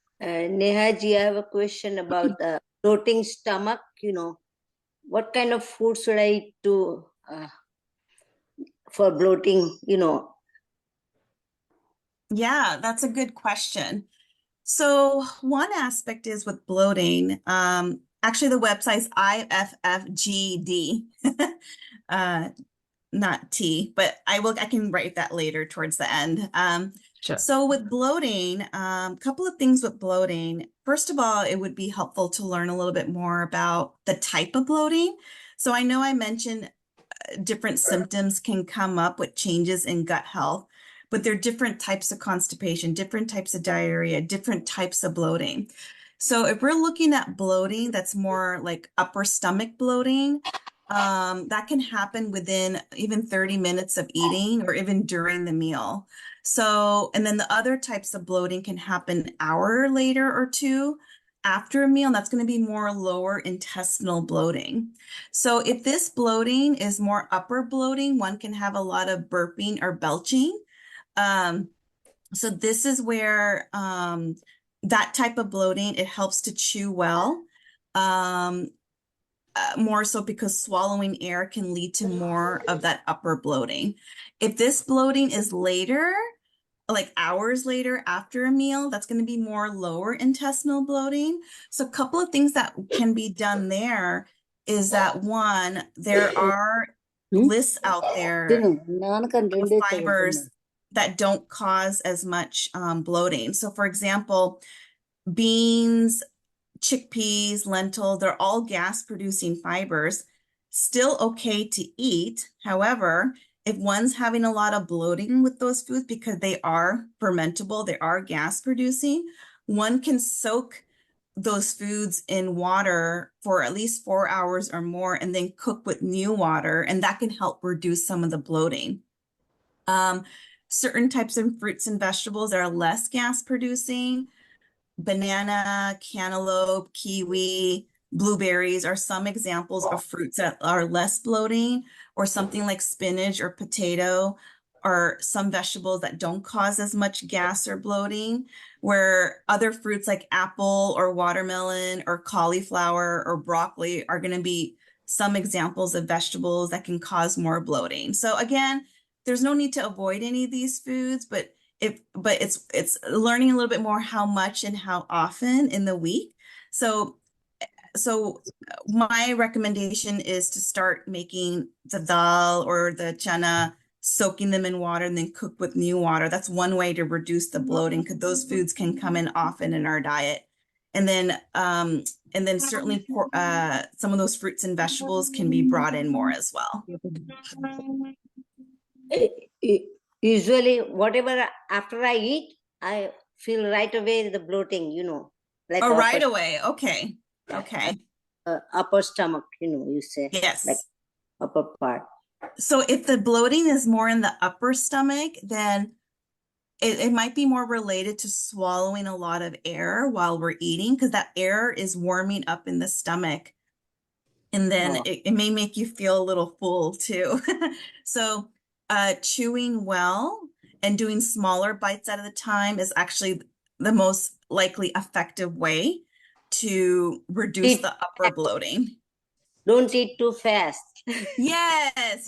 Nehaji, I have a question about the bloating stomach. What kind of food should I eat for bloating? Yeah, that's a good question. So one aspect is with bloating. Actually, the website's IFFGD, not T, but I can write that later towards the end. Sure. So with bloating, a couple of things with bloating. First of all, it would be helpful to learn a little bit more about the type of bloating. So I know I mentioned different symptoms can come up with changes in gut health, but there are different types of constipation, different types of diarrhea, different types of bloating. So if we're looking at bloating, that's more like upper stomach bloating, that can happen within even 30 minutes of eating or even during the meal. So, and then the other types of bloating can happen an hour later or two after a meal, and that's going to be more lower intestinal bloating. So if this bloating is more upper bloating, one can have a lot of burping or belching. So this is where that type of bloating, it helps to chew well. More so because swallowing air can lead to more of that upper bloating. If this bloating is later, like hours later after a meal, that's going to be more lower intestinal bloating. So a couple of things that can be done there is that one, there are lists out there of fibers that don't cause as much bloating. So for example, beans, chickpeas, lentil, they're all gas producing fibers, still okay to eat. However, if one's having a lot of bloating with those foods because they are fermentable, they are gas producing, one can soak those foods in water for at least 4 hours or more and then cook with new water, and that can help reduce some of the bloating. Certain types of fruits and vegetables that are less gas producing, banana, cantaloupe, kiwi, blueberries are some examples of fruits that are less bloating, or something like spinach or potato are some vegetables that don't cause as much gas or bloating, where other fruits like apple or watermelon or cauliflower or broccoli are going to be some examples of vegetables that can cause more bloating. So again, there's no need to avoid any of these foods, but it's learning a little bit more how much and how often in the week. So my recommendation is to start making the dal or the chana, soaking them in water and then cook with new water. That's one way to reduce the bloating, because those foods can come in often in our diet. And then certainly some of those fruits and vegetables can be brought in more as well. Usually, whatever after I eat, I feel right away the bloating, like Oh, right away. Okay. Okay. Upper stomach, you say. Yes. Like upper part. So if the bloating is more in the upper stomach, then it might be more related to swallowing a lot of air while we're eating, because that air is warming up in the stomach. And then it may make you feel a little full too. So chewing well and doing smaller bites at a time is actually the most likely effective way to reduce the upper bloating. Don't eat too fast. Yes.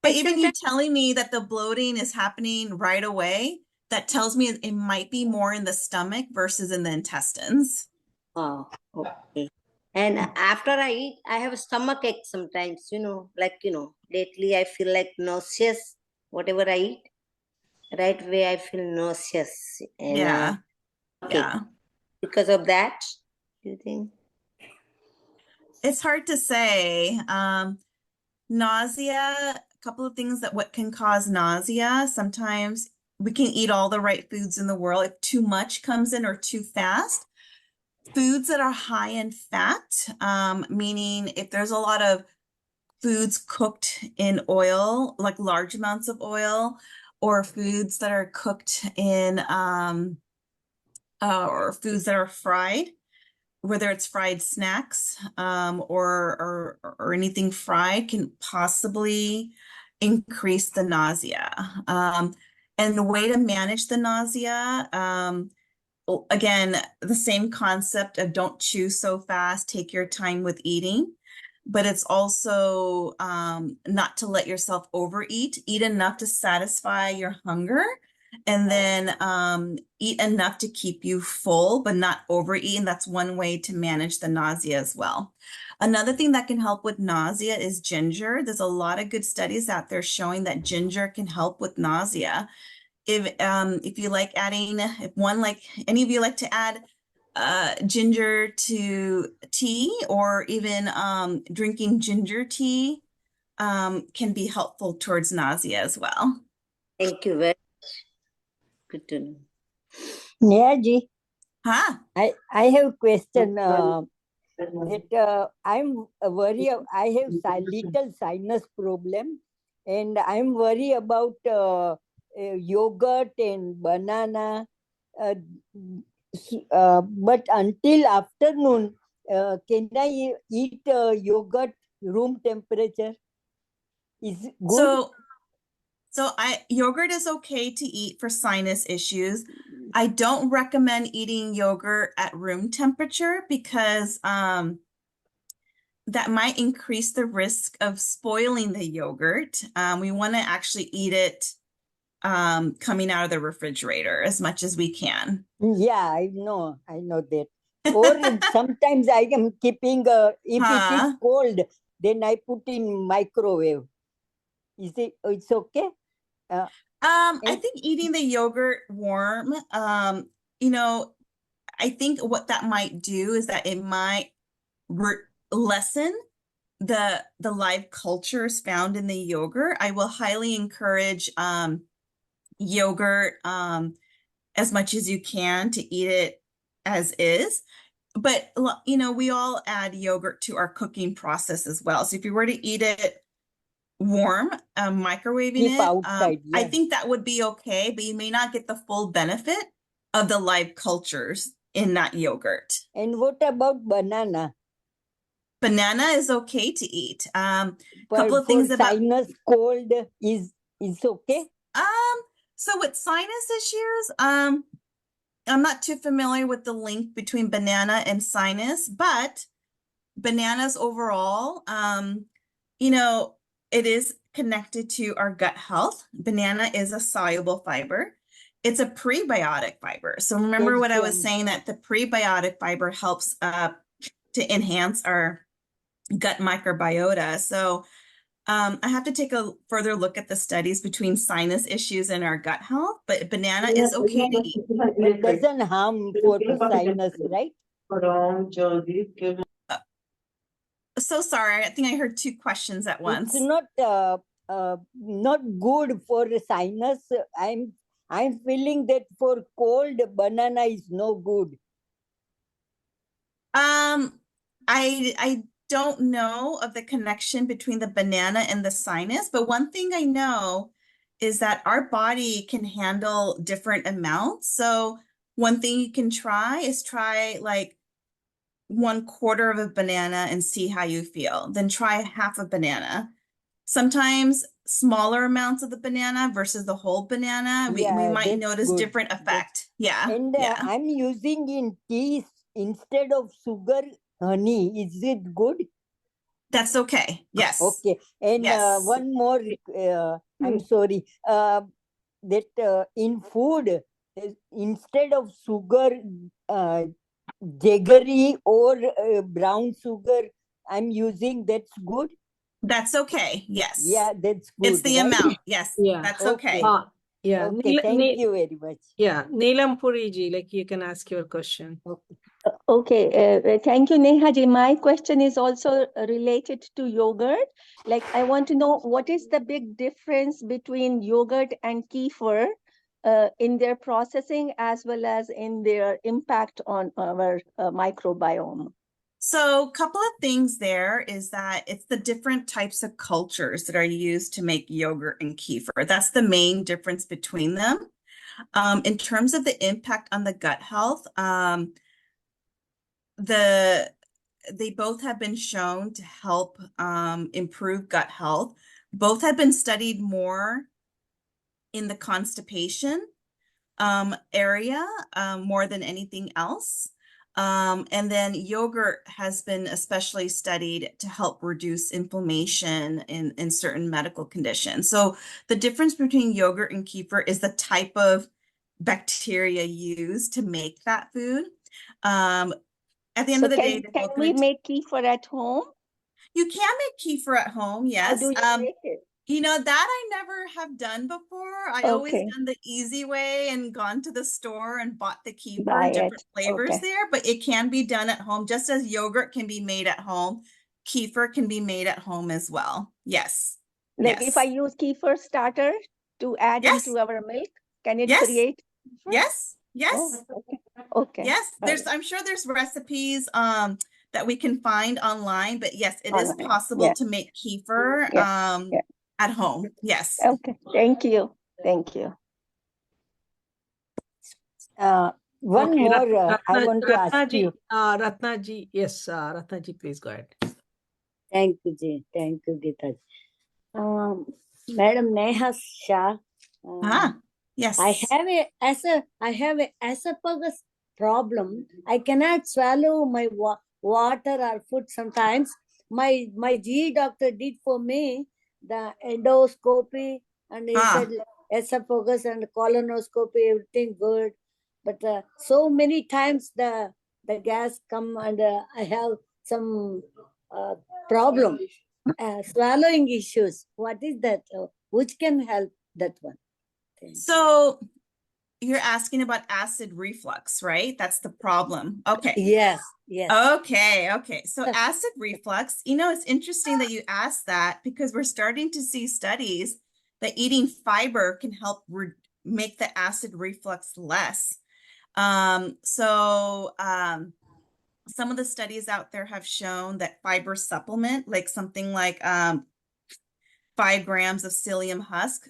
But even you telling me that the bloating is happening right away, that tells me it might be more in the stomach versus in the intestines. Oh, okay. And after I eat, I have a stomach ache sometimes, lately I feel like nauseous, whatever I eat. Right away I feel nauseous. And yeah. Because of that, do you think? It's hard to say. Nausea, a couple of things that what can cause nausea. Sometimes we can eat all the right foods in the world. If too much comes in or too fast, foods that are high in fat, meaning if there's a lot of foods cooked in oil, like large amounts of oil, or foods that are cooked in, or foods that are fried, whether it's fried snacks or anything fried, can possibly increase the nausea. And the way to manage the nausea, again, the same concept of don't chew so fast, take your time with eating, but it's also not to let yourself overeat. Eat enough to satisfy your hunger, and then eat enough to keep you full, but not overeat. And that's one way to manage the nausea as well. Another thing that can help with nausea is ginger. There's a lot of good studies out there showing that ginger can help with nausea. If you like adding, any of you like to add ginger to tea, or even drinking ginger tea can be helpful towards nausea as well. Thank you very much. Good to know. Nehaji, Huh? I have a question. That I'm worried. I have little sinus problem, and I'm worried about yogurt and banana. But until afternoon, can I eat yogurt room temperature? Is good. So yogurt is okay to eat for sinus issues. I don't recommend eating yogurt at room temperature because that might increase the risk of spoiling the yogurt. We want to actually eat it coming out of the refrigerator as much as we can. Yeah, I know that. Or sometimes I am keeping, if it is cold, then I put in microwave. It's okay? I think eating the yogurt warm, you know, I think what that might do is that it might lessen the live cultures found in the yogurt. I will highly encourage yogurt as much as you can to eat it as is. But we all add yogurt to our cooking process as well. So if you were to eat it warm, microwaving Keep it, outside, I yeah. think that would be okay, but you may not get the full benefit of the live cultures in that yogurt. And what about banana? Banana is okay to eat. Couple of For things about sinus cold is okay? So with sinus issues, I'm not too familiar with the link between banana and sinus, but bananas overall, it is connected to our gut health. Banana is a soluble fiber. It's a prebiotic fiber. So remember what I was saying, that the prebiotic fiber helps to enhance our gut microbiota. So I have to take a further look at the studies between sinus issues and our gut health, but banana is okay to eat. It doesn't harm for sinus, right? So sorry, I think I heard two questions at once. It's not good for sinus. I'm feeling that for cold, banana is no good. I don't know of the connection between the banana and the sinus, but one thing I know is that our body can handle different amounts. So one thing you can try is like 1/4 of a banana and see how you feel. Then try half a banana. Sometimes smaller amounts of the banana versus the whole banana, we might notice good. Different effect. And I'm using in tea instead of sugar, honey. Is it good? That's okay. Yes. Okay. And yes. One more, I'm sorry, that in food, instead of sugar, jaggery or brown sugar, I'm using, that's good? That's okay. Yes. Yeah, that's good. It's the right? amount. Yes. Yeah. That's okay. Yeah. Okay, thank you very much. Yeah. Neelam Puriji, like you can ask your question. Okay, thank you, Neha ji. My question is also related to yogurt. Like, I want to know what is the big difference between yogurt and kefir in their processing as well as in their impact on our microbiome? So a couple of things there is that it's the different types of cultures that are used to make yogurt and kefir. That's the main difference between them. In terms of the impact on the gut health, they both have been shown to help improve gut health. Both have been studied more in the constipation area more than anything else. And then yogurt has been especially studied to help reduce inflammation in certain medical conditions. So the difference between yogurt and kefir is the type of bacteria used to make that food. At the end of the day, can we make kefir at home? You can make kefir at home, yes. How do you make it? That I never have done before. I always done the easy way and gone to the store and bought the kefir, different flavors there, but it can be done at home. Just as yogurt can be made at home, kefir can be made at home as well. Yes. Like if I use kefir starter to add into our milk, can it create kefir? Yes. Yes. Oh, okay. Yes. I'm sure there's recipes that we can find online, but yes, it is possible to make kefir at home. Yes. Okay. Thank you. Thank you. One more I want to ask Ratnaji, you. Ratnaji, yes, Ratnaji, please go ahead. Thank you, Ji. Thank you, Geeta. Madam Neha Shah. Yes. I have a esophagus problem. I cannot swallow my water or food sometimes. My GE doctor did for me the endoscopy, and he said esophagus and colonoscopy, everything good. But so many times the gas come, and I have some problem, swallowing issues. What is that? Which can help that one? So you're asking about acid reflux, right? That's the problem. Okay. Yes, yes. Okay. So acid reflux, it's interesting that you asked that, because we're starting to see studies that eating fiber can help make the acid reflux less. Some of the studies out there have shown that fiber supplement, like something like 5 grams of psyllium husk.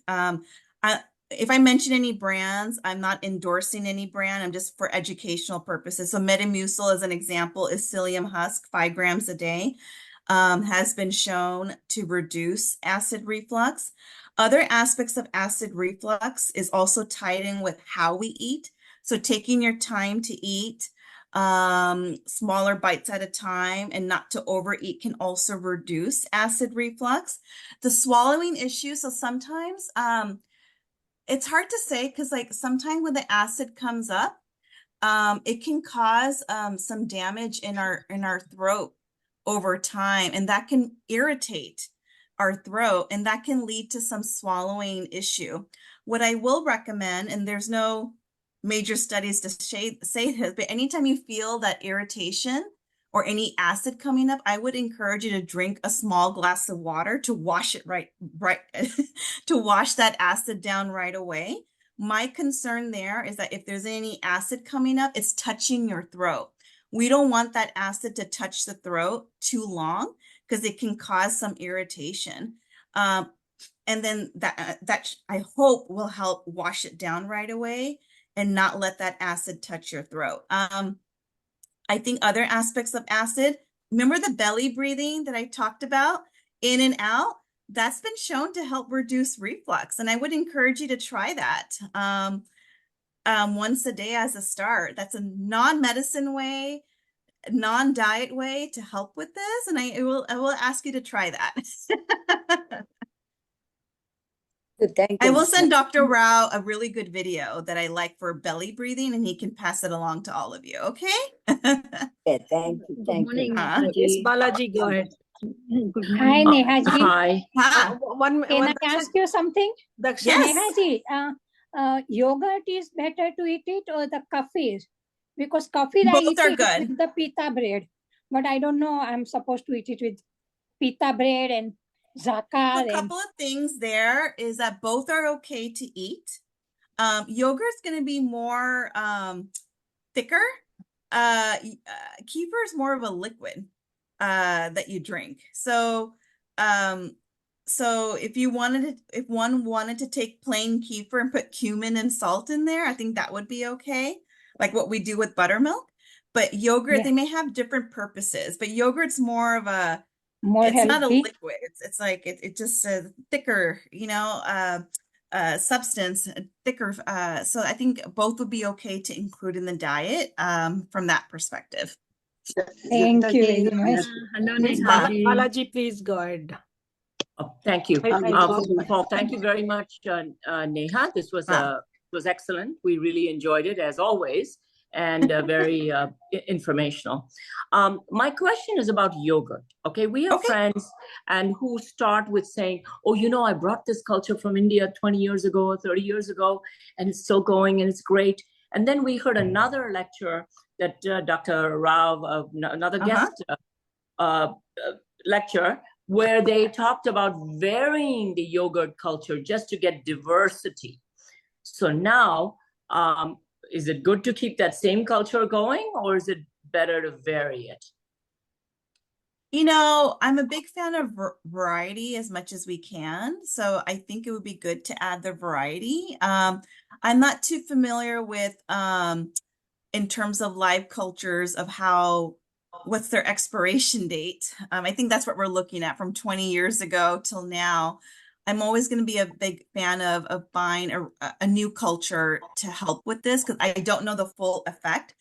If I mention any brands, I'm not endorsing any brand. I'm just for educational purposes. So Metamucil, as an example, is psyllium husk, 5 grams a day, has been shown to reduce acid reflux. Other aspects of acid reflux is also tied in with how we eat. So taking your time to eat, smaller bites at a time, and not to overeat can also reduce acid reflux. The swallowing issue, so sometimes it's hard to say, because like sometimes when the acid comes up, it can cause some damage in our throat over time, and that can irritate our throat, and that can lead to some swallowing issue. What I will recommend, and there's no major studies to say this, but anytime you feel that irritation or any acid coming up, I would encourage you to drink a small glass of water to wash it right to wash that acid down right away. My concern there is that if there's any acid coming up, it's touching your throat. We don't want that acid to touch the throat too long, because it can cause some irritation. And then that I hope will help wash it down right away and not let that acid touch your throat. I think other aspects of acid, remember the belly breathing that I talked about, in and out? That's been shown to help reduce reflux. And I would encourage you to try that once a day as a start. That's a non-medicine way, non-diet way to help with this. And I will ask you to try that. Thank you. I will send Dr. Rao a really good video that I like for belly breathing, and he can pass it along to all of you. Okay. Okay, thank you. Good Thank morning, you. Yes, Balaji, go ahead. Good Hi, morning. Nehaji. Hi. Can I ask you something? Daksha, Yes. Nehaji, yogurt is better to eat it or the kafir? Because kafir I Both eat are it good. with the pita bread, but I don't know. I'm supposed to eat it with pita bread and zakar. A couple of things there is that both are okay to eat. Yogurt's going to be more thicker. Kefir is more of a liquid that you drink. So if one wanted to take plain kefir and put cumin and salt in there, I think that would be okay, like what we do with buttermilk. But yogurt, they may have different purposes, but yogurt's more of a More it's healthy. not a liquid. It's like it just a thicker, substance, thicker. So I think both would be okay to include in the diet from that perspective. Thank you very much. Hello, Yes, Nehaji. Balaji, please go ahead. Oh, thank you. I First of all, thank you very much, Neha. This was excellent. We really enjoyed it, as always, and very informational. My question is about yogurt. Okay, we have friends and who start with saying, "Oh, I brought this culture from India 20 years ago or 30 years ago, and it's still going and it's great." And then we heard another lecture that Dr. Rao, another guest lecture, where they talked about varying the yogurt culture just to get diversity. So now, is it good to keep that same culture going, or is it better to vary it? I'm a big fan of variety as much as we can. So I think it would be good to add the variety. I'm not too familiar with, in terms of live cultures, of what's their expiration date. I think that's what we're looking at from 20 years ago till now. I'm always going to be a big fan of buying a new culture to help with this because I don't know the full effect.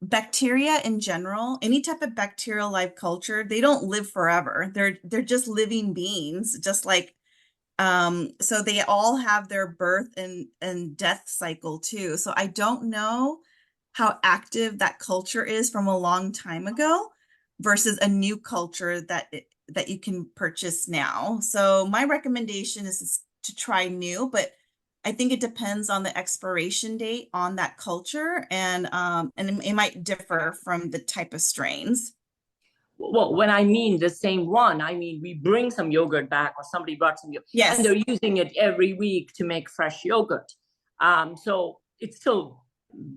Bacteria in general, any type of bacterial life culture, they don't live forever. They're just living beings, just like so they all have their birth and death cycle too. So I don't know how active that culture is from a long time ago versus a new culture that you can purchase now. So my recommendation is to try new, but I think it depends on the expiration date on that culture, and it might differ from the type of strains. Well, when I mean the same one, I mean we bring some yogurt back, or somebody brought some yogurt, Yes. and they're using it every week to make fresh yogurt. So it's still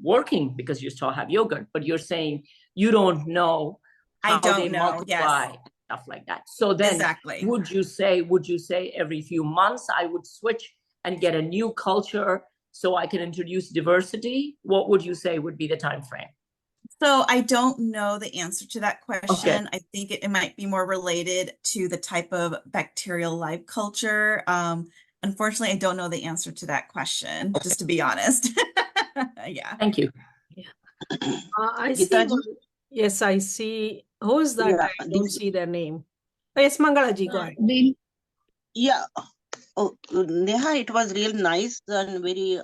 working because you still have yogurt, but you're saying you don't know how they multiply, yes, stuff like that. So then, exactly, would you say every few months I would switch and get a new culture so I can introduce diversity? What would you say would be the time frame? So I don't know the answer to that question. Okay. I think it might be more related to the type of bacterial life culture. Unfortunately, I don't know the answer to that question, just to be honest. Yeah. Thank you. I see. Gitaji? Yes, I see. Who is that? Yeah, I don't see their name. Yes, Mangalaji, go ahead. Yeah. Oh, Neha, it was real nice and very,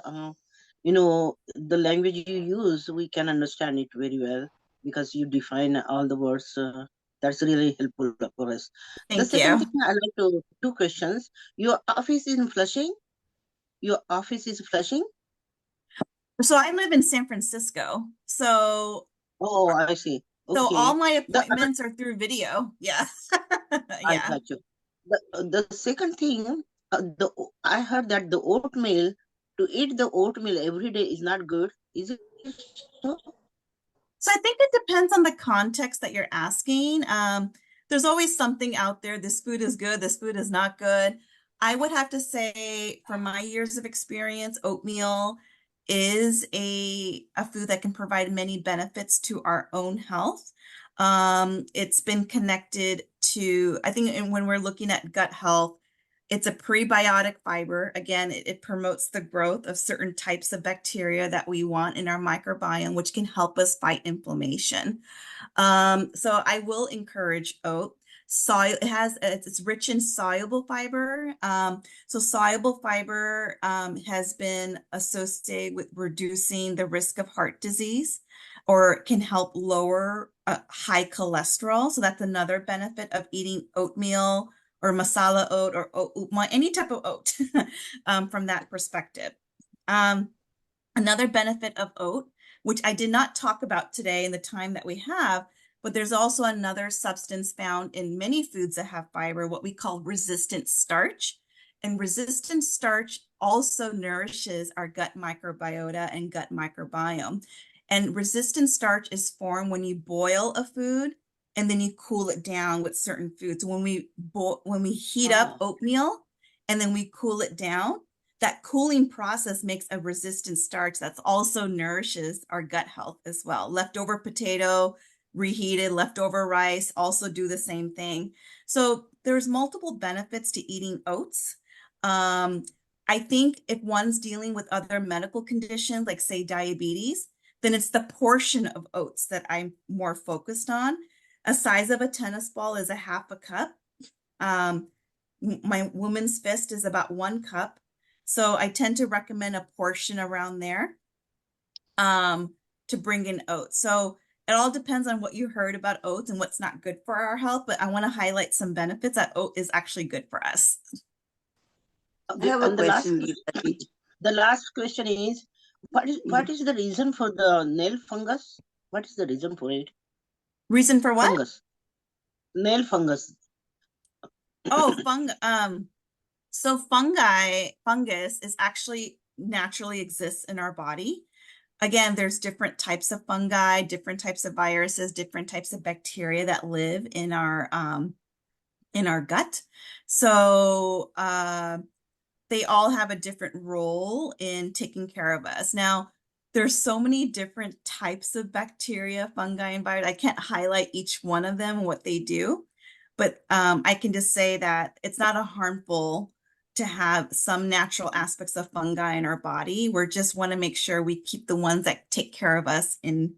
the language you use, we can understand it very well because you define all the words. That's really helpful for us. The Thank second you. thing I like to, two questions. Your office is in Flushing? Your office is Flushing? So I live in San Francisco. So Oh, I see. so Okay. all my appointments are through video. Yeah. I Yeah. got you. The second thing, I heard that the oatmeal, to eat the oatmeal every day is not good. Is it so? So I think it depends on the context that you're asking. There's always something out there. This food is good. This food is not good. I would have to say, from my years of experience, oatmeal is a food that can provide many benefits to our own health. It's been connected to, I think, and when we're looking at gut health, it's a prebiotic fiber. Again, it promotes the growth of certain types of bacteria that we want in our microbiome, which can help us fight inflammation. So I will encourage oat. It's rich in soluble fiber. So soluble fiber has been associated with reducing the risk of heart disease, or can help lower high cholesterol. So that's another benefit of eating oatmeal or masala oat or oat upma, any type of oat from that perspective. Another benefit of oat, which I did not talk about today in the time that we have, but there's also another substance found in many foods that have fiber, what we call resistant starch. And resistant starch also nourishes our gut microbiota and gut microbiome. And resistant starch is formed when you boil a food and then you cool it down with certain foods. When we heat up oatmeal and then we cool it down, that cooling process makes a resistant starch that's also nourishes our gut health as well. Leftover potato, reheated, leftover rice also do the same thing. So there's multiple benefits to eating oats. I think if one's dealing with other medical conditions, like say diabetes, then it's the portion of oats that I'm more focused on. A size of a tennis ball is a half a cup. My woman's fist is about 1 cup. So I tend to recommend a portion around there to bring in oats. So it all depends on what you heard about oats and what's not good for our health, but I want to highlight some benefits that oat is actually good for us. I have a question. The last question is, what is the reason for the nail fungus? What is the reason for it? Reason for what? Fungus. Nail fungus. Oh, so fungus is actually naturally exists in our body. Again, there's different types of fungi, different types of viruses, different types of bacteria that live in our gut. So they all have a different role in taking care of us. Now, there's so many different types of bacteria, fungi, and viruses. I can't highlight each one of them and what they do, but I can just say that it's not a harmful to have some natural aspects of fungi in our body. We just want to make sure we keep the ones that take care of us in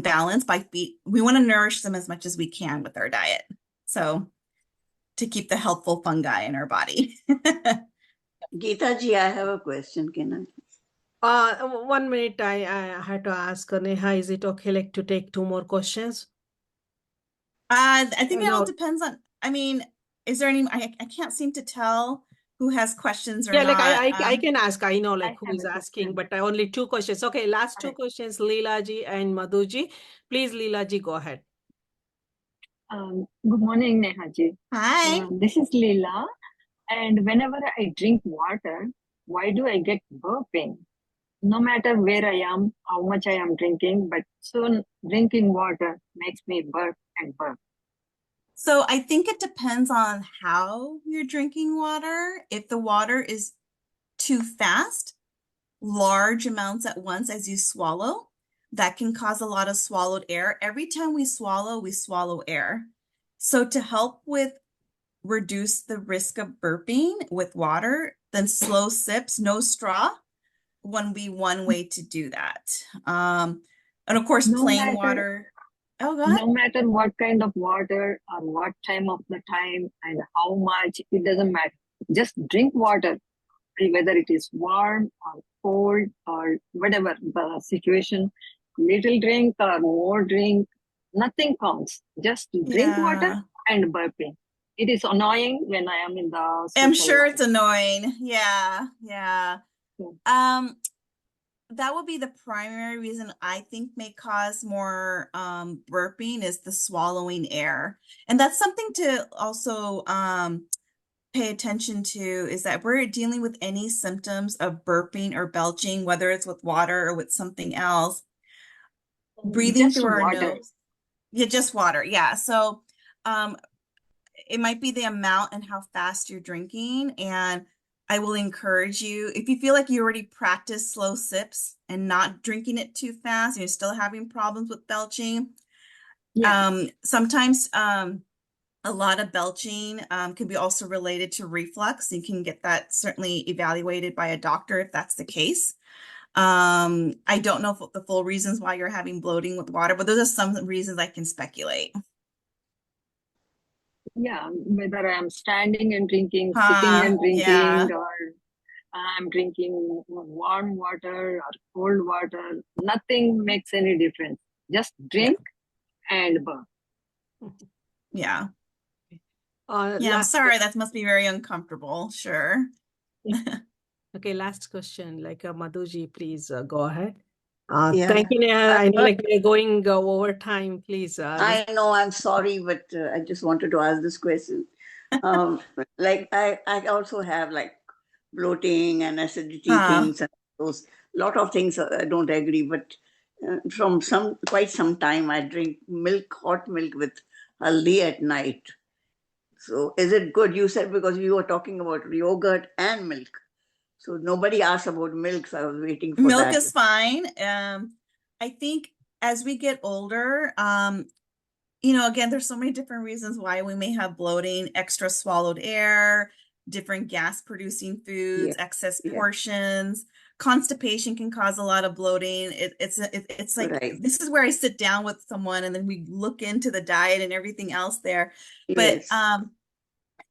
balance we want to nourish them as much as we can with our diet. So to keep the helpful fungi in our body. Geeta ji, I have a question. Can I? 1 minute, I had to ask Neha, is it okay like to take 2 more questions? I think it all No. depends on, I mean, is there any, I can't seem to tell who has questions or Yeah, like not. I can ask. I know like who have is a asking, question. but only 2 questions. Okay, last 2 questions, Leela ji and Madhu ji. Please, Leela ji, go ahead. Good morning, Neha ji. Hi. This is Leela. And whenever I drink water, why do I get burping? No matter where I am, how much I am drinking, but soon drinking water makes me burp and burp. So I think it depends on how you're drinking water. If the water is too fast, large amounts at once as you swallow, that can cause a lot of swallowed air. Every time we swallow air. So to help with reduce the risk of burping with water, then slow sips, no straw, would be one way to do that. And of course, plain water. Oh, go ahead. No matter what kind of water or what time of the time and how much, it doesn't matter. Just drink water, whether it is warm or cold or whatever the situation. Little drink or more drink, nothing counts. Just drink water and burping. It is annoying when I am in the I'm social sure life. it's annoying. Yeah. That would be the primary reason I think may cause more burping is the swallowing air. And that's something to also pay attention to, is that we're dealing with any symptoms of burping or belching, whether it's with water or with something else, breathing Just through our water. nose. Yeah, just water. Yeah. So it might be the amount and how fast you're drinking. And I will encourage you, if you feel like you already practiced slow sips and not drinking it too fast, and you're still having problems with belching. Sometimes a lot of belching can be also related to reflux. You can get that certainly evaluated by a doctor if that's the case. I don't know the full reasons why you're having bloating with water, but those are some reasons I can speculate. Yeah, whether I'm standing and drinking, sitting and drinking, or I'm drinking warm water or cold water, nothing makes any difference. Just drink and burp. Yeah. I'm Last sorry, that must be very uncomfortable. Sure. Okay, last question. Like Madhuji, please go ahead. Yeah. Thank you, Neha. I know like we're going over time, please. I know, I'm sorry, but I just wanted to ask this question. Like I also have like bloating and acidity things and those lot of things I don't agree, but from quite some time I drink hot milk with haldi at night. So is it good? You said because you were talking about yogurt and milk. So nobody asked about milk, so I was waiting for Milk that. is fine. I think as we get older, again, there's so many different reasons why we may have bloating, extra swallowed air, different gas producing foods, excess portions. Constipation can cause a lot of bloating. It's like, this is where I sit down with someone and then we look into the diet and everything else there. But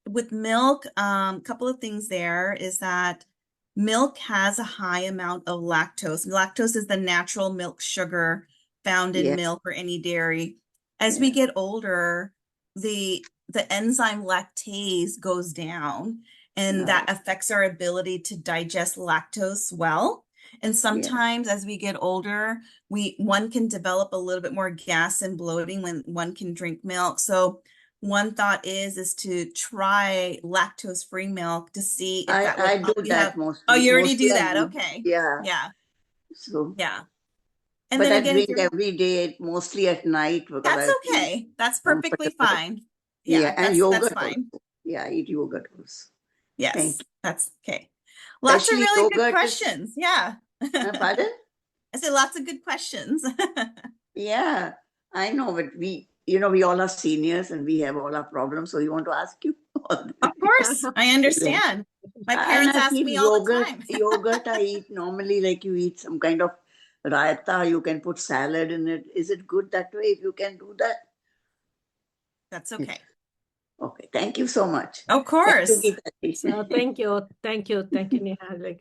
with milk, a couple of things there is that milk has a high amount of lactose. Lactose is the natural milk sugar found in milk or any dairy. As we get older, the enzyme lactase goes down, and that affects our ability to digest lactose well. And sometimes as we get older, one can develop a little bit more gas and bloating when one can drink milk. So one thought is to try lactose-free milk to see if that would help you have. Mostly. Oh, you already Mostly do that. Okay. Yeah. So and but then I again, drink every day, mostly at night. That's okay. That's perfectly fine. Yeah, and yogurt. That's fine. Also. Yeah, I eat yogurt also. Yes, thank you. That's okay. Lots of really good questions. Yeah. Pardon? I said lots of good questions. Yeah, I know, but we all are seniors and we have all our problems. So we want to ask you. Of course, I understand. My And parents I ask feel me all the yogurt, time. yogurt I eat normally like you eat some kind of raita, you can put salad in it. Is it good that way if you can do that? That's okay. Okay, thank you so much. Of course. Thank you, Geetaji. So thank you, Neha. Like,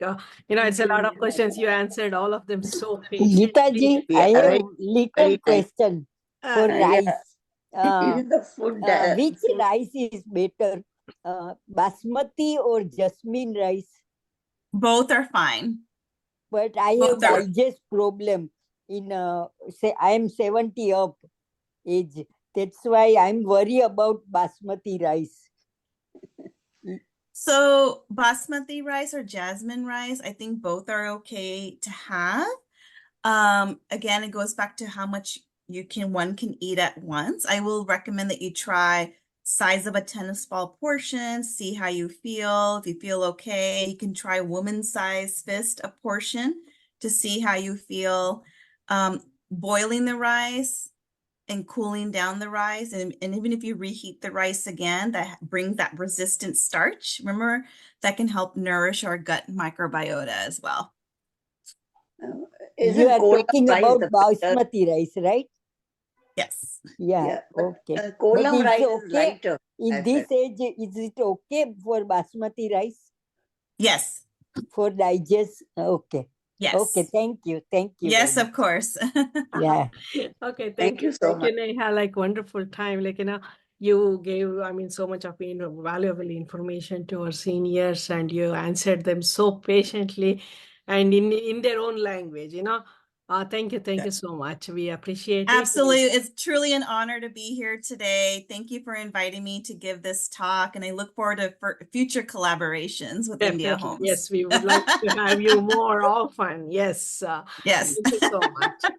it's a lot of questions. You answered all of them so patiently. Geetaji, Yeah, I have right. little Very nice. question for Yeah. rice. Even the food. Which rice is better, basmati or jasmine rice? Both are fine. But I have Both are. digest problem. Say I am 70 up age. That's why I'm worried about basmati rice. So basmati rice or jasmine rice, I think both are okay to have. Again, it goes back to how much one can eat at once. I will recommend that you try size of a tennis ball portion, see how you feel. If you feel okay, you can try woman's size fist a portion to see how you feel. Boiling the rice and cooling down the rice, and even if you reheat the rice again, that brings that resistant starch. Remember, that can help nourish our gut microbiota as well. Is You it are kolam talking rice about the better? basmati rice, right? Yes. Yeah, But okay. But kolam it's rice is okay lighter. in I this felt. age. Is it okay for basmati rice Yes. for digest? Okay. Yes. Okay. Thank you. Thank you. Yes, very of course. Yeah. Okay, Thank you so thank you, much. Neha. Like wonderful time. Like, you gave, so much of valuable information to our seniors, and you answered them so patiently and in their own language, Thank you so much. We appreciate it. Absolutely. It's truly an honor to be here today. Thank you for inviting me to give this talk, and I look forward to future collaborations with India Definitely. Homes. Yes, we would like to have you more often. Yes. Yes. Thank you so much.